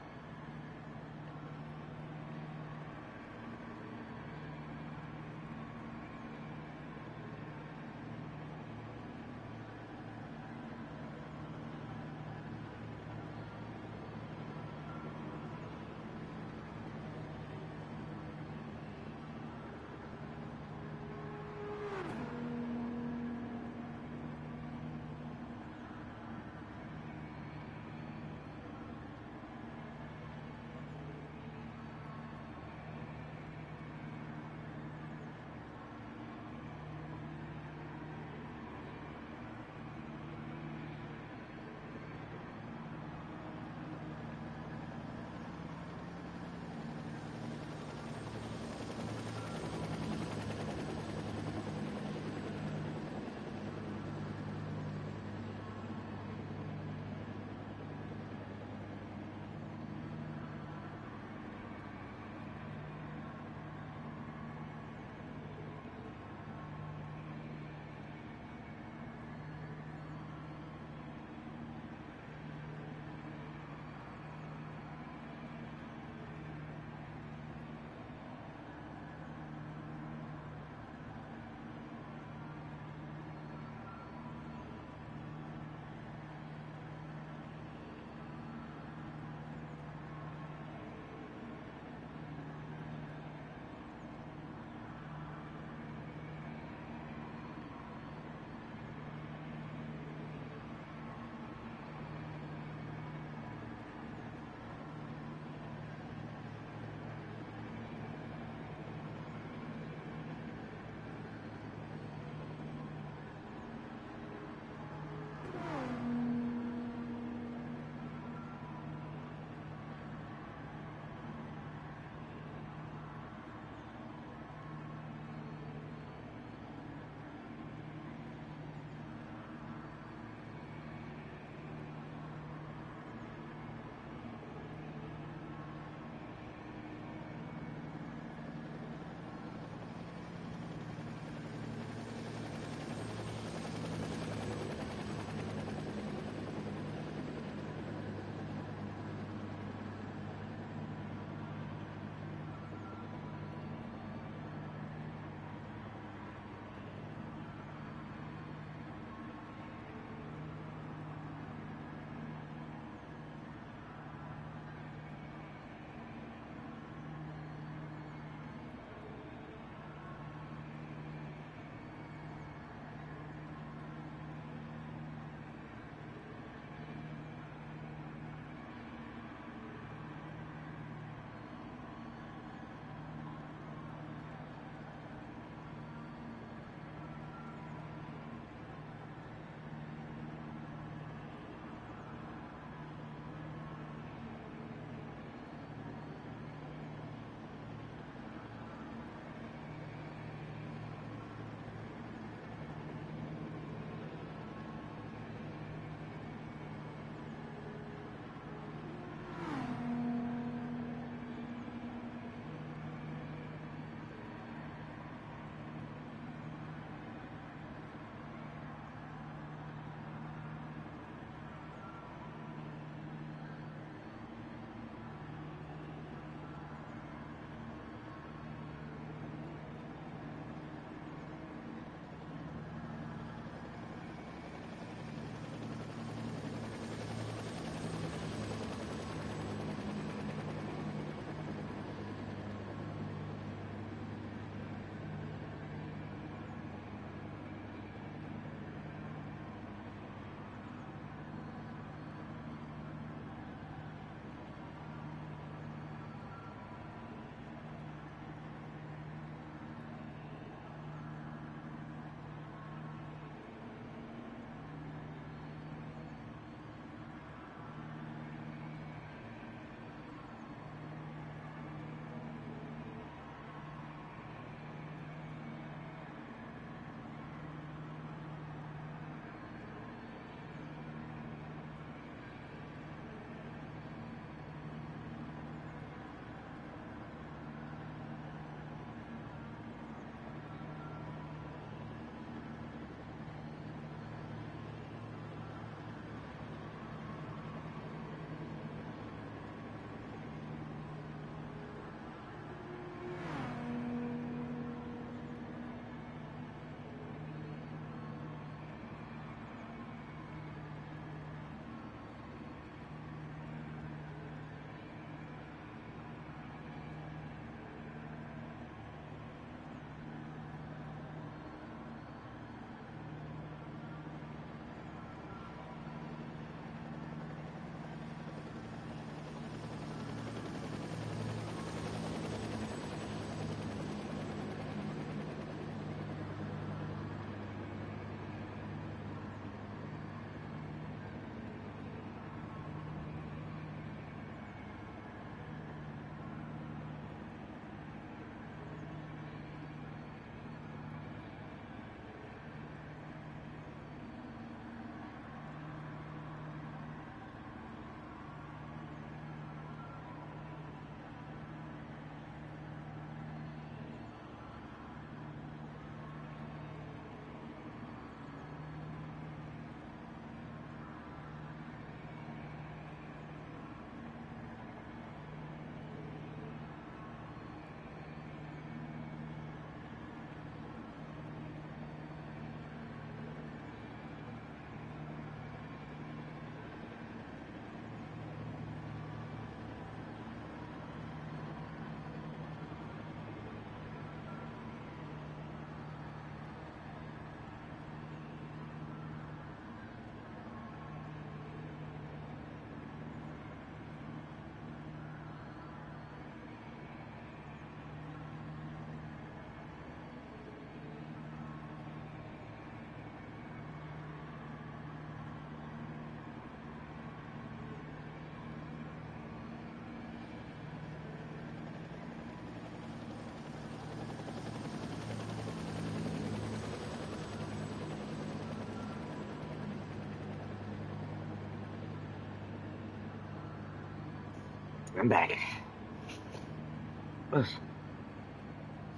I'm back.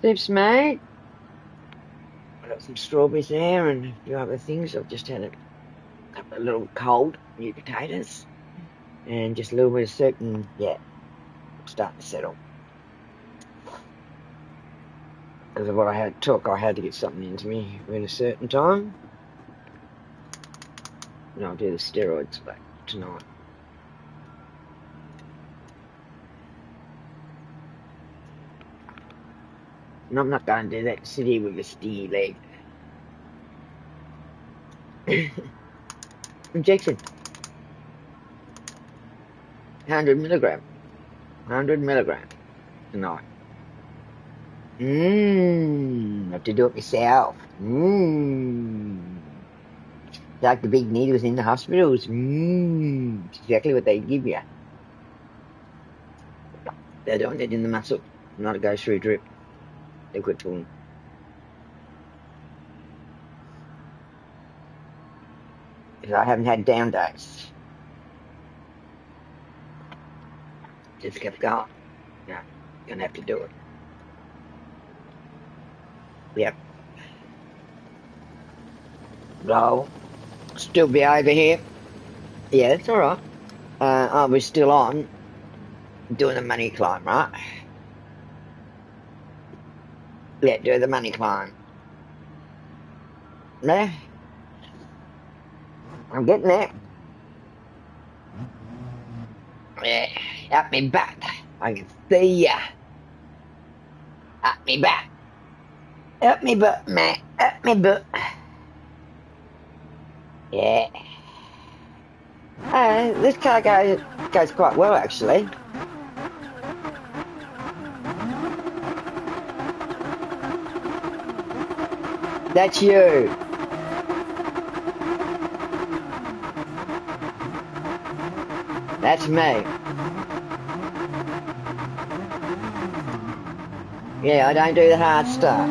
Tips, mate. I got some strawberries there and a few other things. I've just had a couple of little cold new potatoes and just a little bit of soup, and yeah, I'm starting to settle. Because of what I had to get something into me at a certain time. And I'll do the steroids back tonight. And I'm not going to do that, sit here with a stingy leg. Injection. 100 milligram. 100 milligram tonight. Have to do it myself. Like the big needles in the hospitals. It's exactly what they give you. They're doing it in the muscle, not a go through drip. Liquid form. Because I haven't had down days. Just kept going. No, gonna have to do it. Yep. I'll still be over here. Yeah, it's alright. I was still on doing the money climb, right? Yeah, do the money climb. Yeah. I'm getting there. Yeah, up me back. I can see ya. Up me back. Up me butt, man. Up me butt. Yeah. This car goes quite well, actually. That's you. That's me. Yeah, I don't do the hard stuff.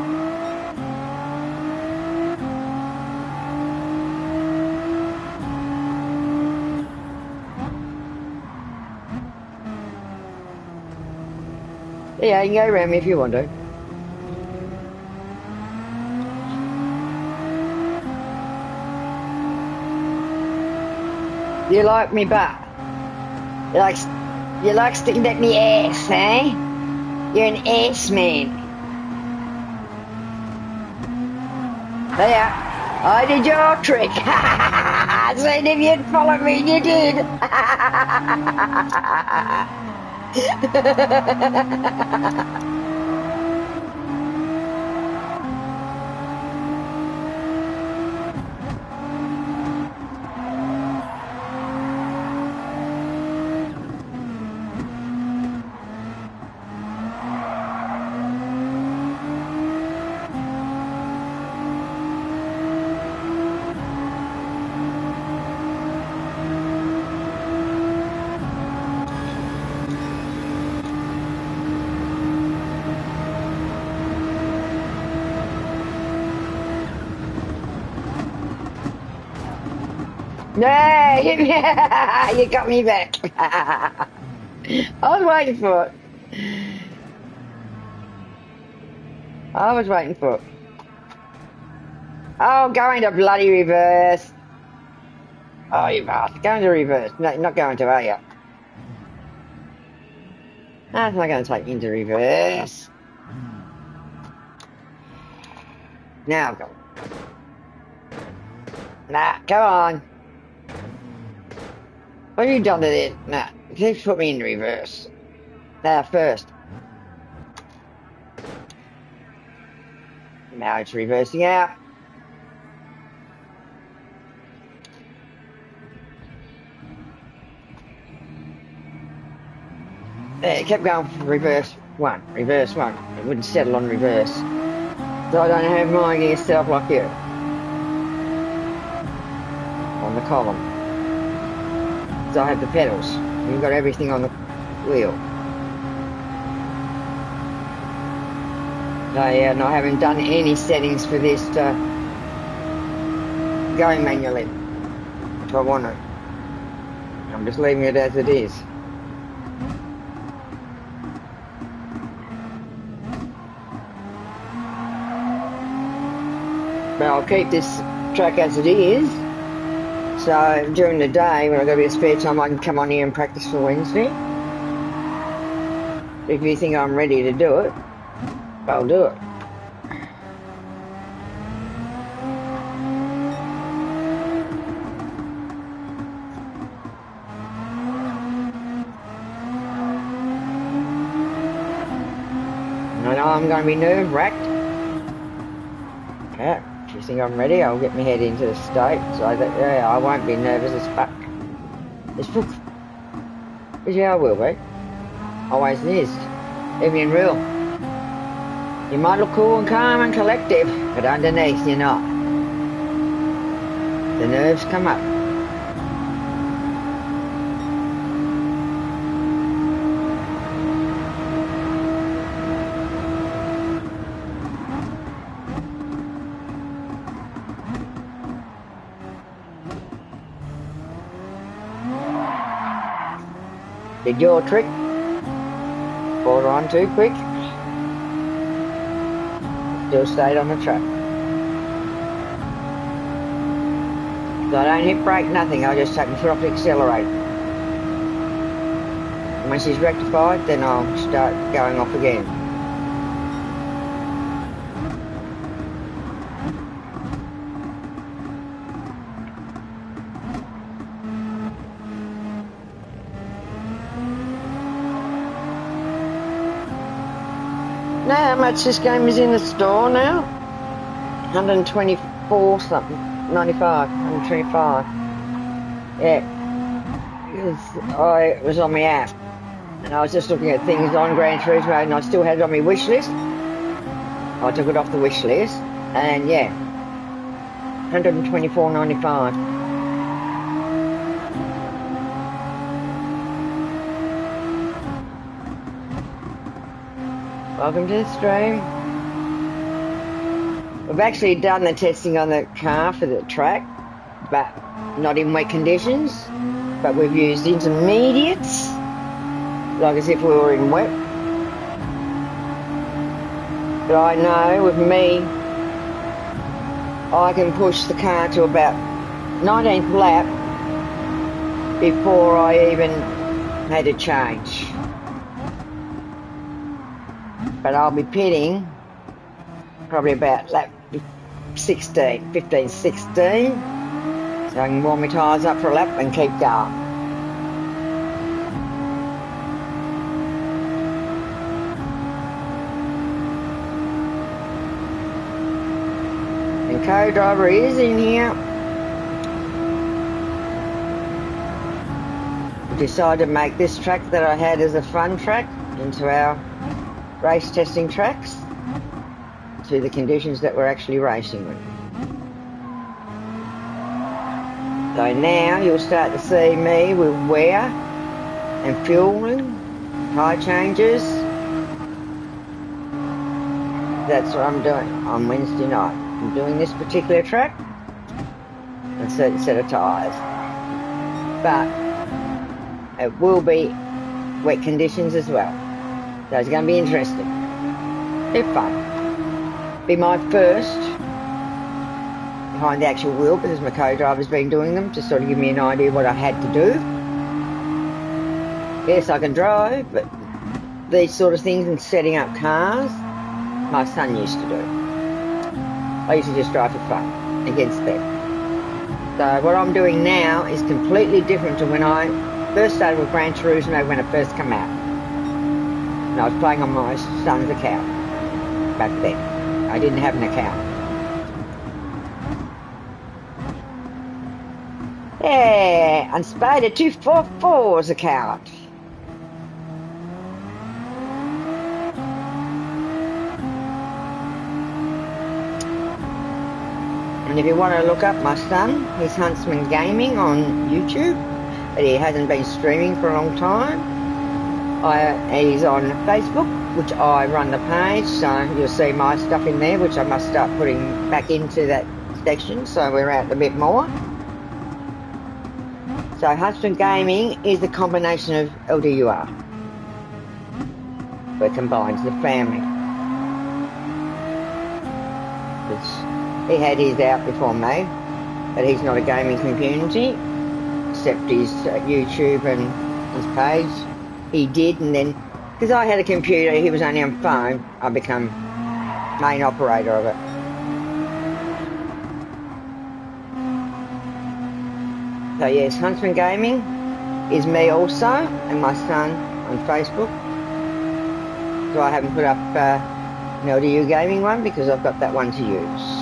Yeah, you can go around me if you want to. You like me butt? You like sticking at me ass, eh? You're an ass man. There, I did your trick. I said if you'd follow me, you did. No, you got me back. I was waiting for it. I was waiting for it. Oh, go into bloody reverse. Oh, you bastard. Go into reverse. No, you're not going to, are you? No, it's not going to take you into reverse. Now go. Nah, come on. What have you done to it? Nah, just put me in reverse. First. Now it's reversing out. There, it kept going for reverse one. It wouldn't settle on reverse. So I don't have my gear set up like you. On the column. So I have the pedals. You've got everything on the wheel. So yeah, and I haven't done any settings for this to go manually if I want it. I'm just leaving it as it is. But I'll keep this track as it is. So during the day, when I've got a bit of spare time, I can come on here and practice for Wednesday. If you think I'm ready to do it, I'll do it. I know I'm going to be nerve-wracked. Yeah, if you think I'm ready, I'll get my head into the state so that, yeah, I won't be nervous as fuck. But yeah, I will be. Always is. Even in real. You might look cool and calm and collective, but underneath you're not. The nerves come up. Did your trick? Brought on too quick? Still stayed on the track. So I don't hit brake, nothing. I just take my foot off the accelerator. And when she's rectified, then I'll start going off again. Now how much this game is in the store now? 124 something, 95, 125. Yeah, because I was on my app and I was just looking at things on Gran Turismo and I still had it on my wish list. I took it off the wish list and yeah, 124.95. Welcome to the stream. We've actually done the testing on the car for the track, but not in wet conditions. But we've used intermediates, like as if we were in wet. But I know with me, I can push the car to about 19th lap before I even had to change. But I'll be pitting probably about lap 15, 16. So I can warm my tyres up for a lap and keep going. And co-driver is in here. We decided to make this track that I had as a fun track into our race testing tracks to the conditions that we're actually racing with. So now you'll start to see me with wear and fueling, tyre changes. That's what I'm doing on Wednesday night. I'm doing this particular track, a certain set of tyres. But it will be wet conditions as well. So it's going to be interesting. They're fun. Be my first behind the actual wheel because my co-driver's been doing them to sort of give me an idea of what I had to do. Yes, I can drive, but these sort of things and setting up cars, my son used to do. I used to just drive for fun against them. So what I'm doing now is completely different to when I first started with Gran Turismo when it first came out. And I was playing on my son's account back then. I didn't have an account. Yeah, on Spider 244's account. And if you want to look up my son, he's Huntsman Gaming on YouTube, but he hasn't been streaming for a long time. He's on Facebook, which I run the page, so you'll see my stuff in there, which I must start putting back into that section, so we're out a bit more. So Huntsman Gaming is a combination of LDUR, but combines the family. He had his out before me, but he's not a gaming community, except his YouTube and his page. He did, and then, because I had a computer, he was only on phone, I become main operator of it. So yes, Huntsman Gaming is me also, and my son on Facebook. So I haven't put up an LDU Gaming one because I've got that one to use.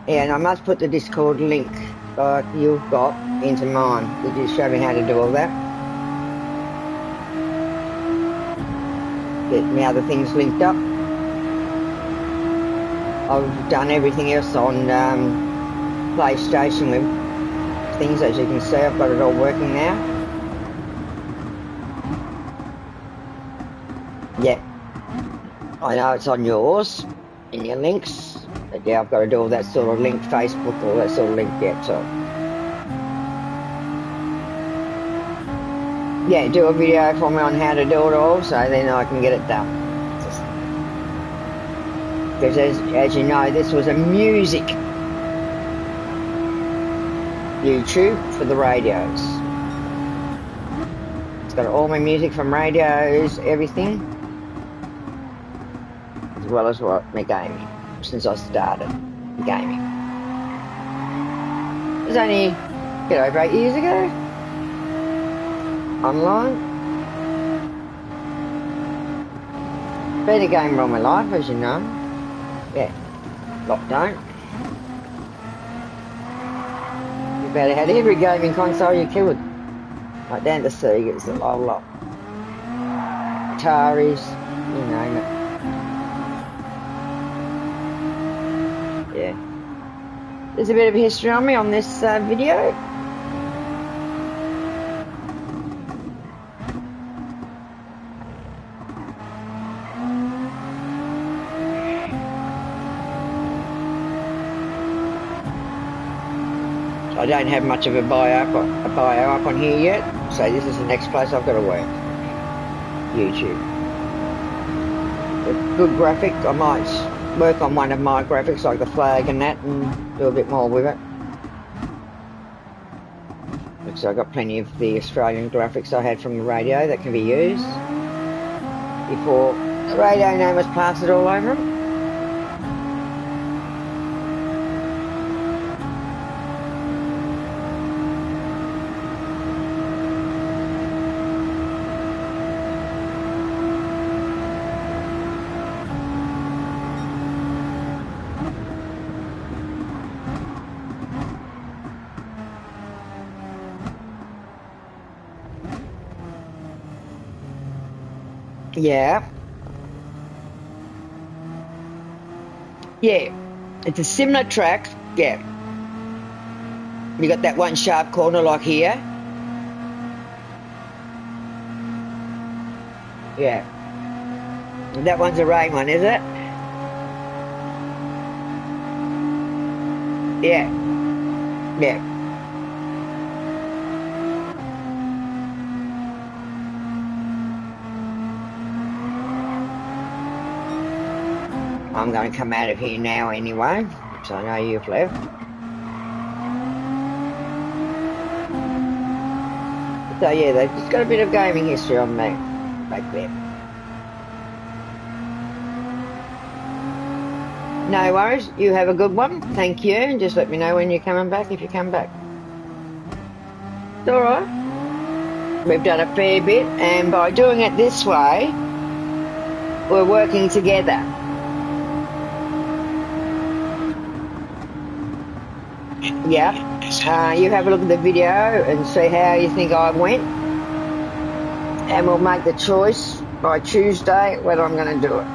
Yeah, and I must put the Discord link like you've got into mine. Did you show me how to do all that? Get my other things linked up. I've done everything else on PlayStation with things, as you can see. I've got it all working now. Yeah, I know it's on yours, in your links, but yeah, I've got to do all that sort of link, Facebook, all that sort of link yet, so. Yeah, do a video for me on how to do it all, so then I can get it done. Because as you know, this was a music YouTube for the radios. It's got all my music from radios, everything, as well as what my gaming, since I started gaming. It was only, over 8 years ago, online. Been a gamer all my life, as you know. Yeah, lockdown. You better had every gaming console you could. Like down to Segas, a whole lot. Ataris, you name it. Yeah. There's a bit of history on me on this video. I don't have much of a bio up on here yet, so this is the next place I've got to work. YouTube. With good graphic, I might work on one of my graphics, like the flag and that, and do a bit more with it. So I've got plenty of the Australian graphics I had from the radio that can be used before the radio name was plastered all over them. Yeah. Yeah. It's a similar track. Yeah. You got that one sharp corner like here. Yeah. That one's a rain one, is it? Yeah. Yeah. I'm going to come out of here now anyway, so I know you've left. So yeah, they've just got a bit of gaming history on me back there. No worries, you have a good one. Thank you, and just let me know when you're coming back, if you come back. It's alright. We've done a fair bit, and by doing it this way, we're working together. Yeah. You have a look at the video and see how you think I went, and we'll make the choice by Tuesday whether I'm going to do it.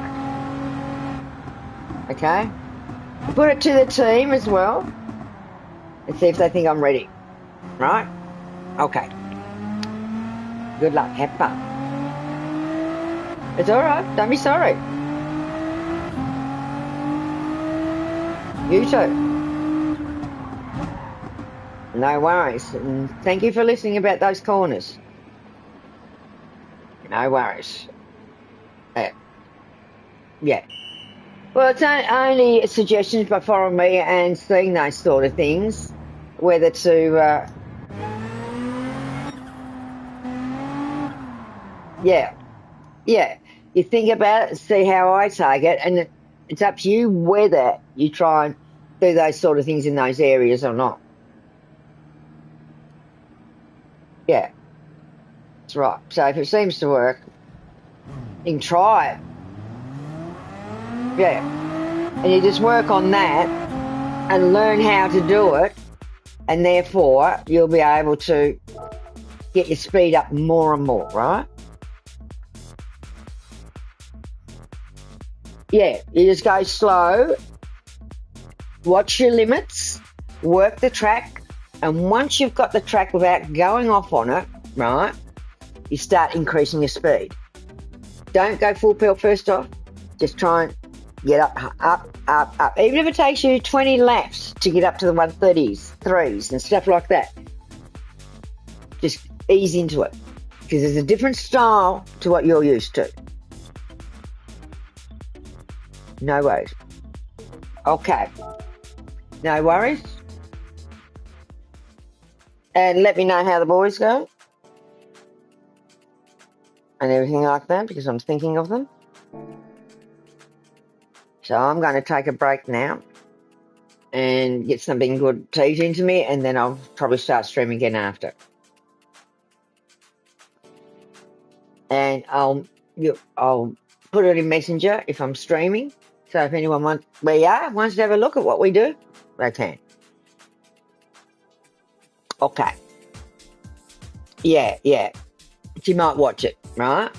Okay? Put it to the team as well and see if they think I'm ready. Right? Okay. Good luck. Have fun. It's alright. Don't be sorry. You too. No worries. And thank you for listening about those corners. No worries. Yeah. Well, it's only suggestions by following me and seeing those sort of things, whether to, yeah, yeah. You think about it, see how I take it, and it's up to you whether you try and do those sort of things in those areas or not. Yeah, that's right. So if it seems to work, you can try it. Yeah, and you just work on that and learn how to do it, and therefore you'll be able to get your speed up more and more, right? Yeah, you just go slow, watch your limits, work the track, and once you've got the track without going off on it, right, you start increasing your speed. Don't go full pelt first off. Just try and get up. Even if it takes you 20 laps to get up to the 130s, 3s, and stuff like that, just ease into it because there's a different style to what you're used to. No worries. Okay. No worries. And let me know how the boys go and everything like that because I'm thinking of them. So I'm going to take a break now and get something good to eat into me, and then I'll probably start streaming again after. And I'll put it in Messenger if I'm streaming. So if anyone wants to have a look at what we do, they can. Okay. Yeah. You might watch it, right?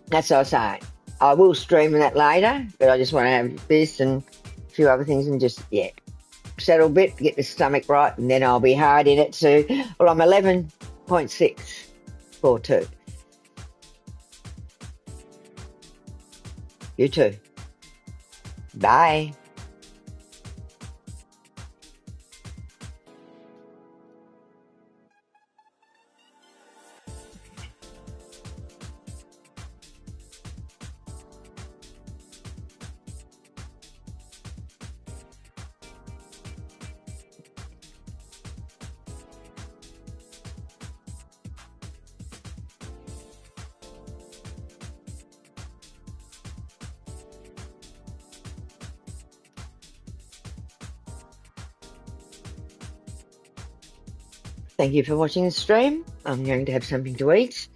That's what I was saying. I will stream that later, but I just want to have this and a few other things and just, settle a bit, get the stomach right, and then I'll be hard in it too. Well, I'm 11.642. You too. Bye. Thank you for watching the stream. I'm going to have something to eat,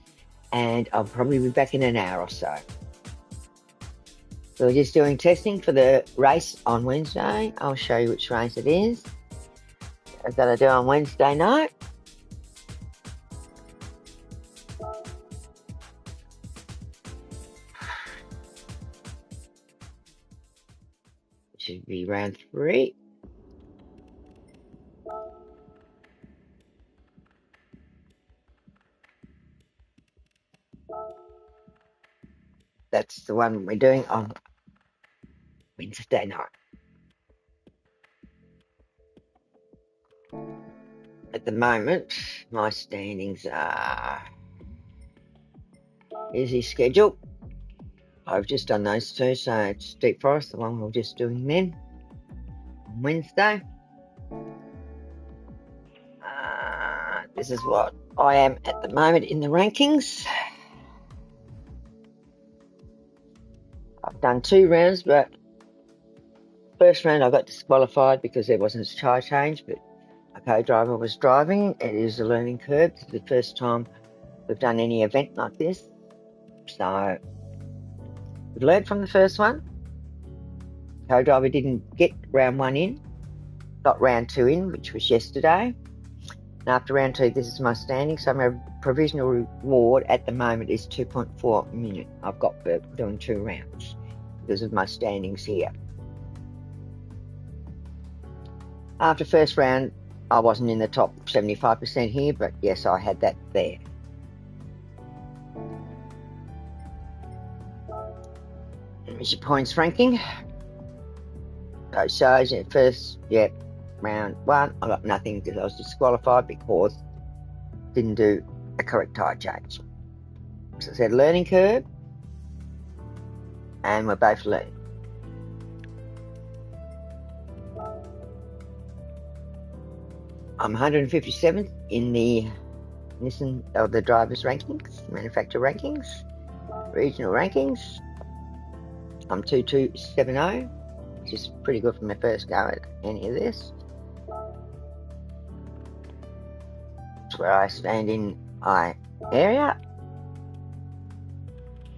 and I'll probably be back in an hour or so. So we're just doing testing for the race on Wednesday. I'll show you which race it is. I've got to do on Wednesday night. It should be round 3. That's the one we're doing on Wednesday night. At the moment, my standings are easy schedule. I've just done those two, so it's Deep Forest, the one we're just doing then on Wednesday. This is what I am at the moment in the rankings. I've done 2 rounds, but first round I got disqualified because there wasn't a tyre change, but a co-driver was driving. It is a learning curve. This is the first time we've done any event like this. So we've learned from the first one. Co-driver didn't get round 1 in, got round 2 in, which was yesterday. And after round 2, this is my standing. So my provisional reward at the moment is 2.4 million. I've got for doing 2 rounds because of my standings here. After first round, I wasn't in the top 75% here, but yes, I had that there. Here's your points ranking. So shows at first, round 1, I got nothing because I was disqualified because I didn't do a correct tyre change. So it said learning curve, and we're both learning. I'm 157th in the Nissan, the drivers' rankings, manufacturer rankings, regional rankings. I'm 2270, which is pretty good for my first go at any of this. That's where I stand in my area.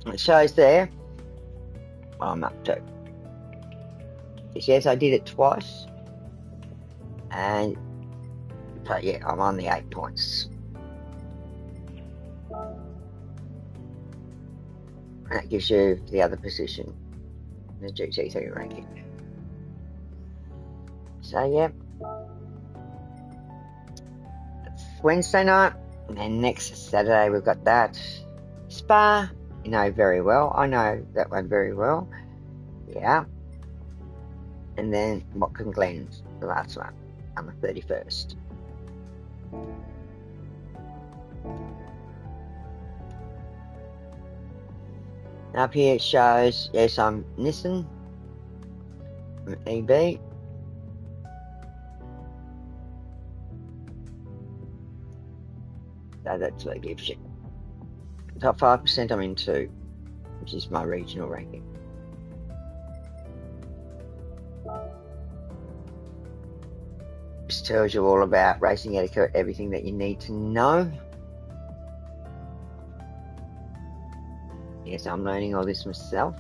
It shows there what I'm up to. Yes, I did it twice, and so yeah, I'm on the 8 points. That gives you the other position in the GT3 ranking. So yeah, it's Wednesday night, and then next Saturday we've got that Spa. You know very well. I know that one very well. Yeah. And then Watkin Glen's the last one on the 31st. Up here it shows, yes, I'm Nissan, I'm EB. So that's what it gives you. Top 5% I'm in 2, which is my regional ranking. This tells you all about racing etiquette, everything that you need to know. Yes, I'm learning all this myself.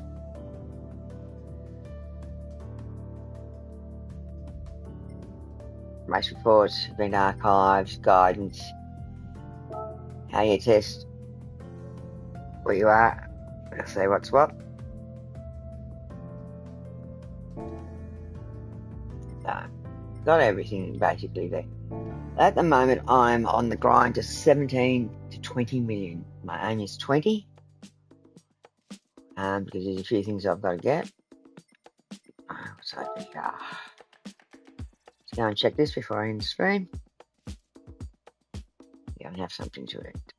Race reports, event archives, guidance, how you test where you are, say what's what. So, got everything basically there. At the moment, I'm on the grind to 17 to 20 million. My aim is 20, because there's a few things I've got to get. So, yeah. Let's go and check this before I end the stream. Yeah, and have something to eat.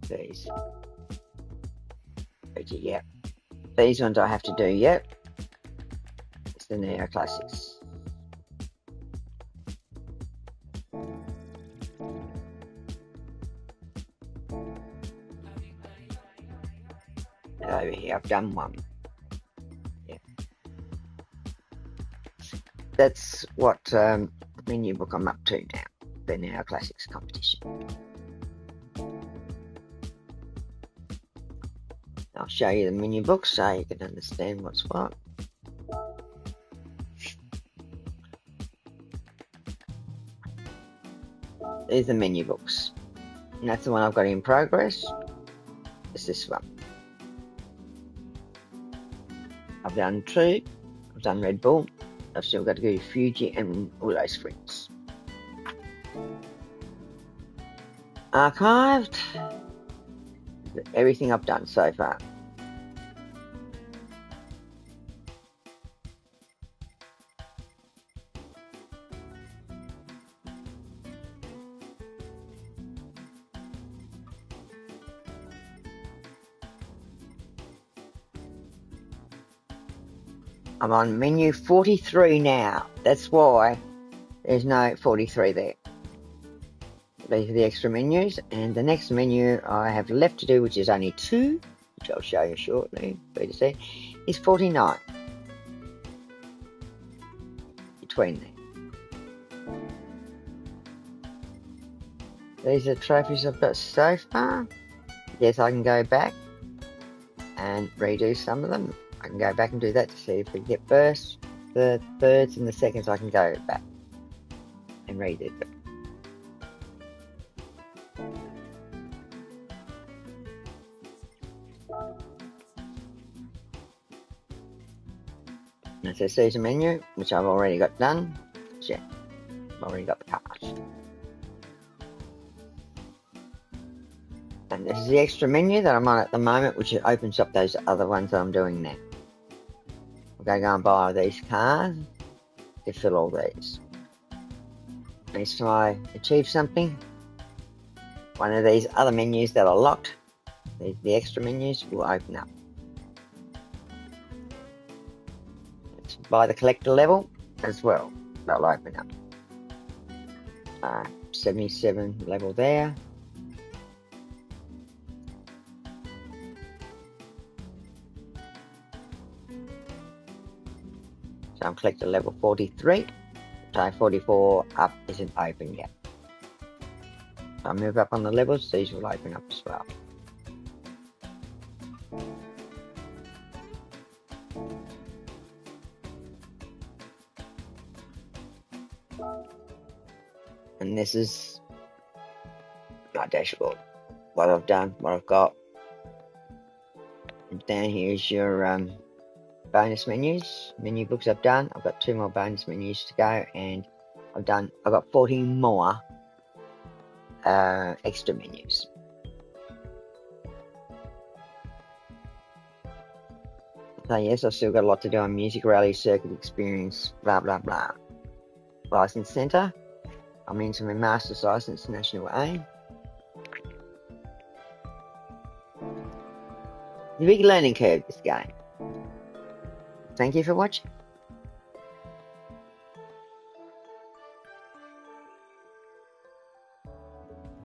These. Yeah. These ones I have to do yet. It's the Neo Classics. Over here, I've done one. Yeah. That's what menu book I'm up to now. The Neo Classics competition. I'll show you the menu book so you can understand what's what. There's the menu books. And that's the one I've got in progress. It's this one. I've done 2. I've done Red Bull. I've still got to go to Fuji and all those sprints. Archived. Everything I've done so far. I'm on menu 43 now. That's why there's no 43 there. These are the extra menus, and the next menu I have left to do, which is only 2, which I'll show you shortly, for you to see, is 49. Between there. These are the trophies I've got so far. Yes, I can go back and redo some of them. I can go back and do that to see if we get first, the thirds, and the seconds. I can go back and redo them. And so season menu, which I've already got done. Yeah, I've already got the cars. And this is the extra menu that I'm on at the moment, which opens up those other ones that I'm doing now. I'm going to go and buy these cars to fill all these. Next time I achieve something, one of these other menus that are locked, the extra menus, will open up. Let's by the collector level as well. They'll open up. 77 level there. So I'm collector level 43. So 44 up isn't open yet. So I move up on the levels, these will open up as well. And this is my dashboard. What I've done, what I've got. And down here is your bonus menus, menu books I've done. I've got 2 more bonus menus to go, and I've got 14 more extra menus. So yes, I've still got a lot to do on music rally, circuit experience, blah blah blah. License Centre. I'm into my master's license, National A. The big learning curve, this game. Thank you for watching.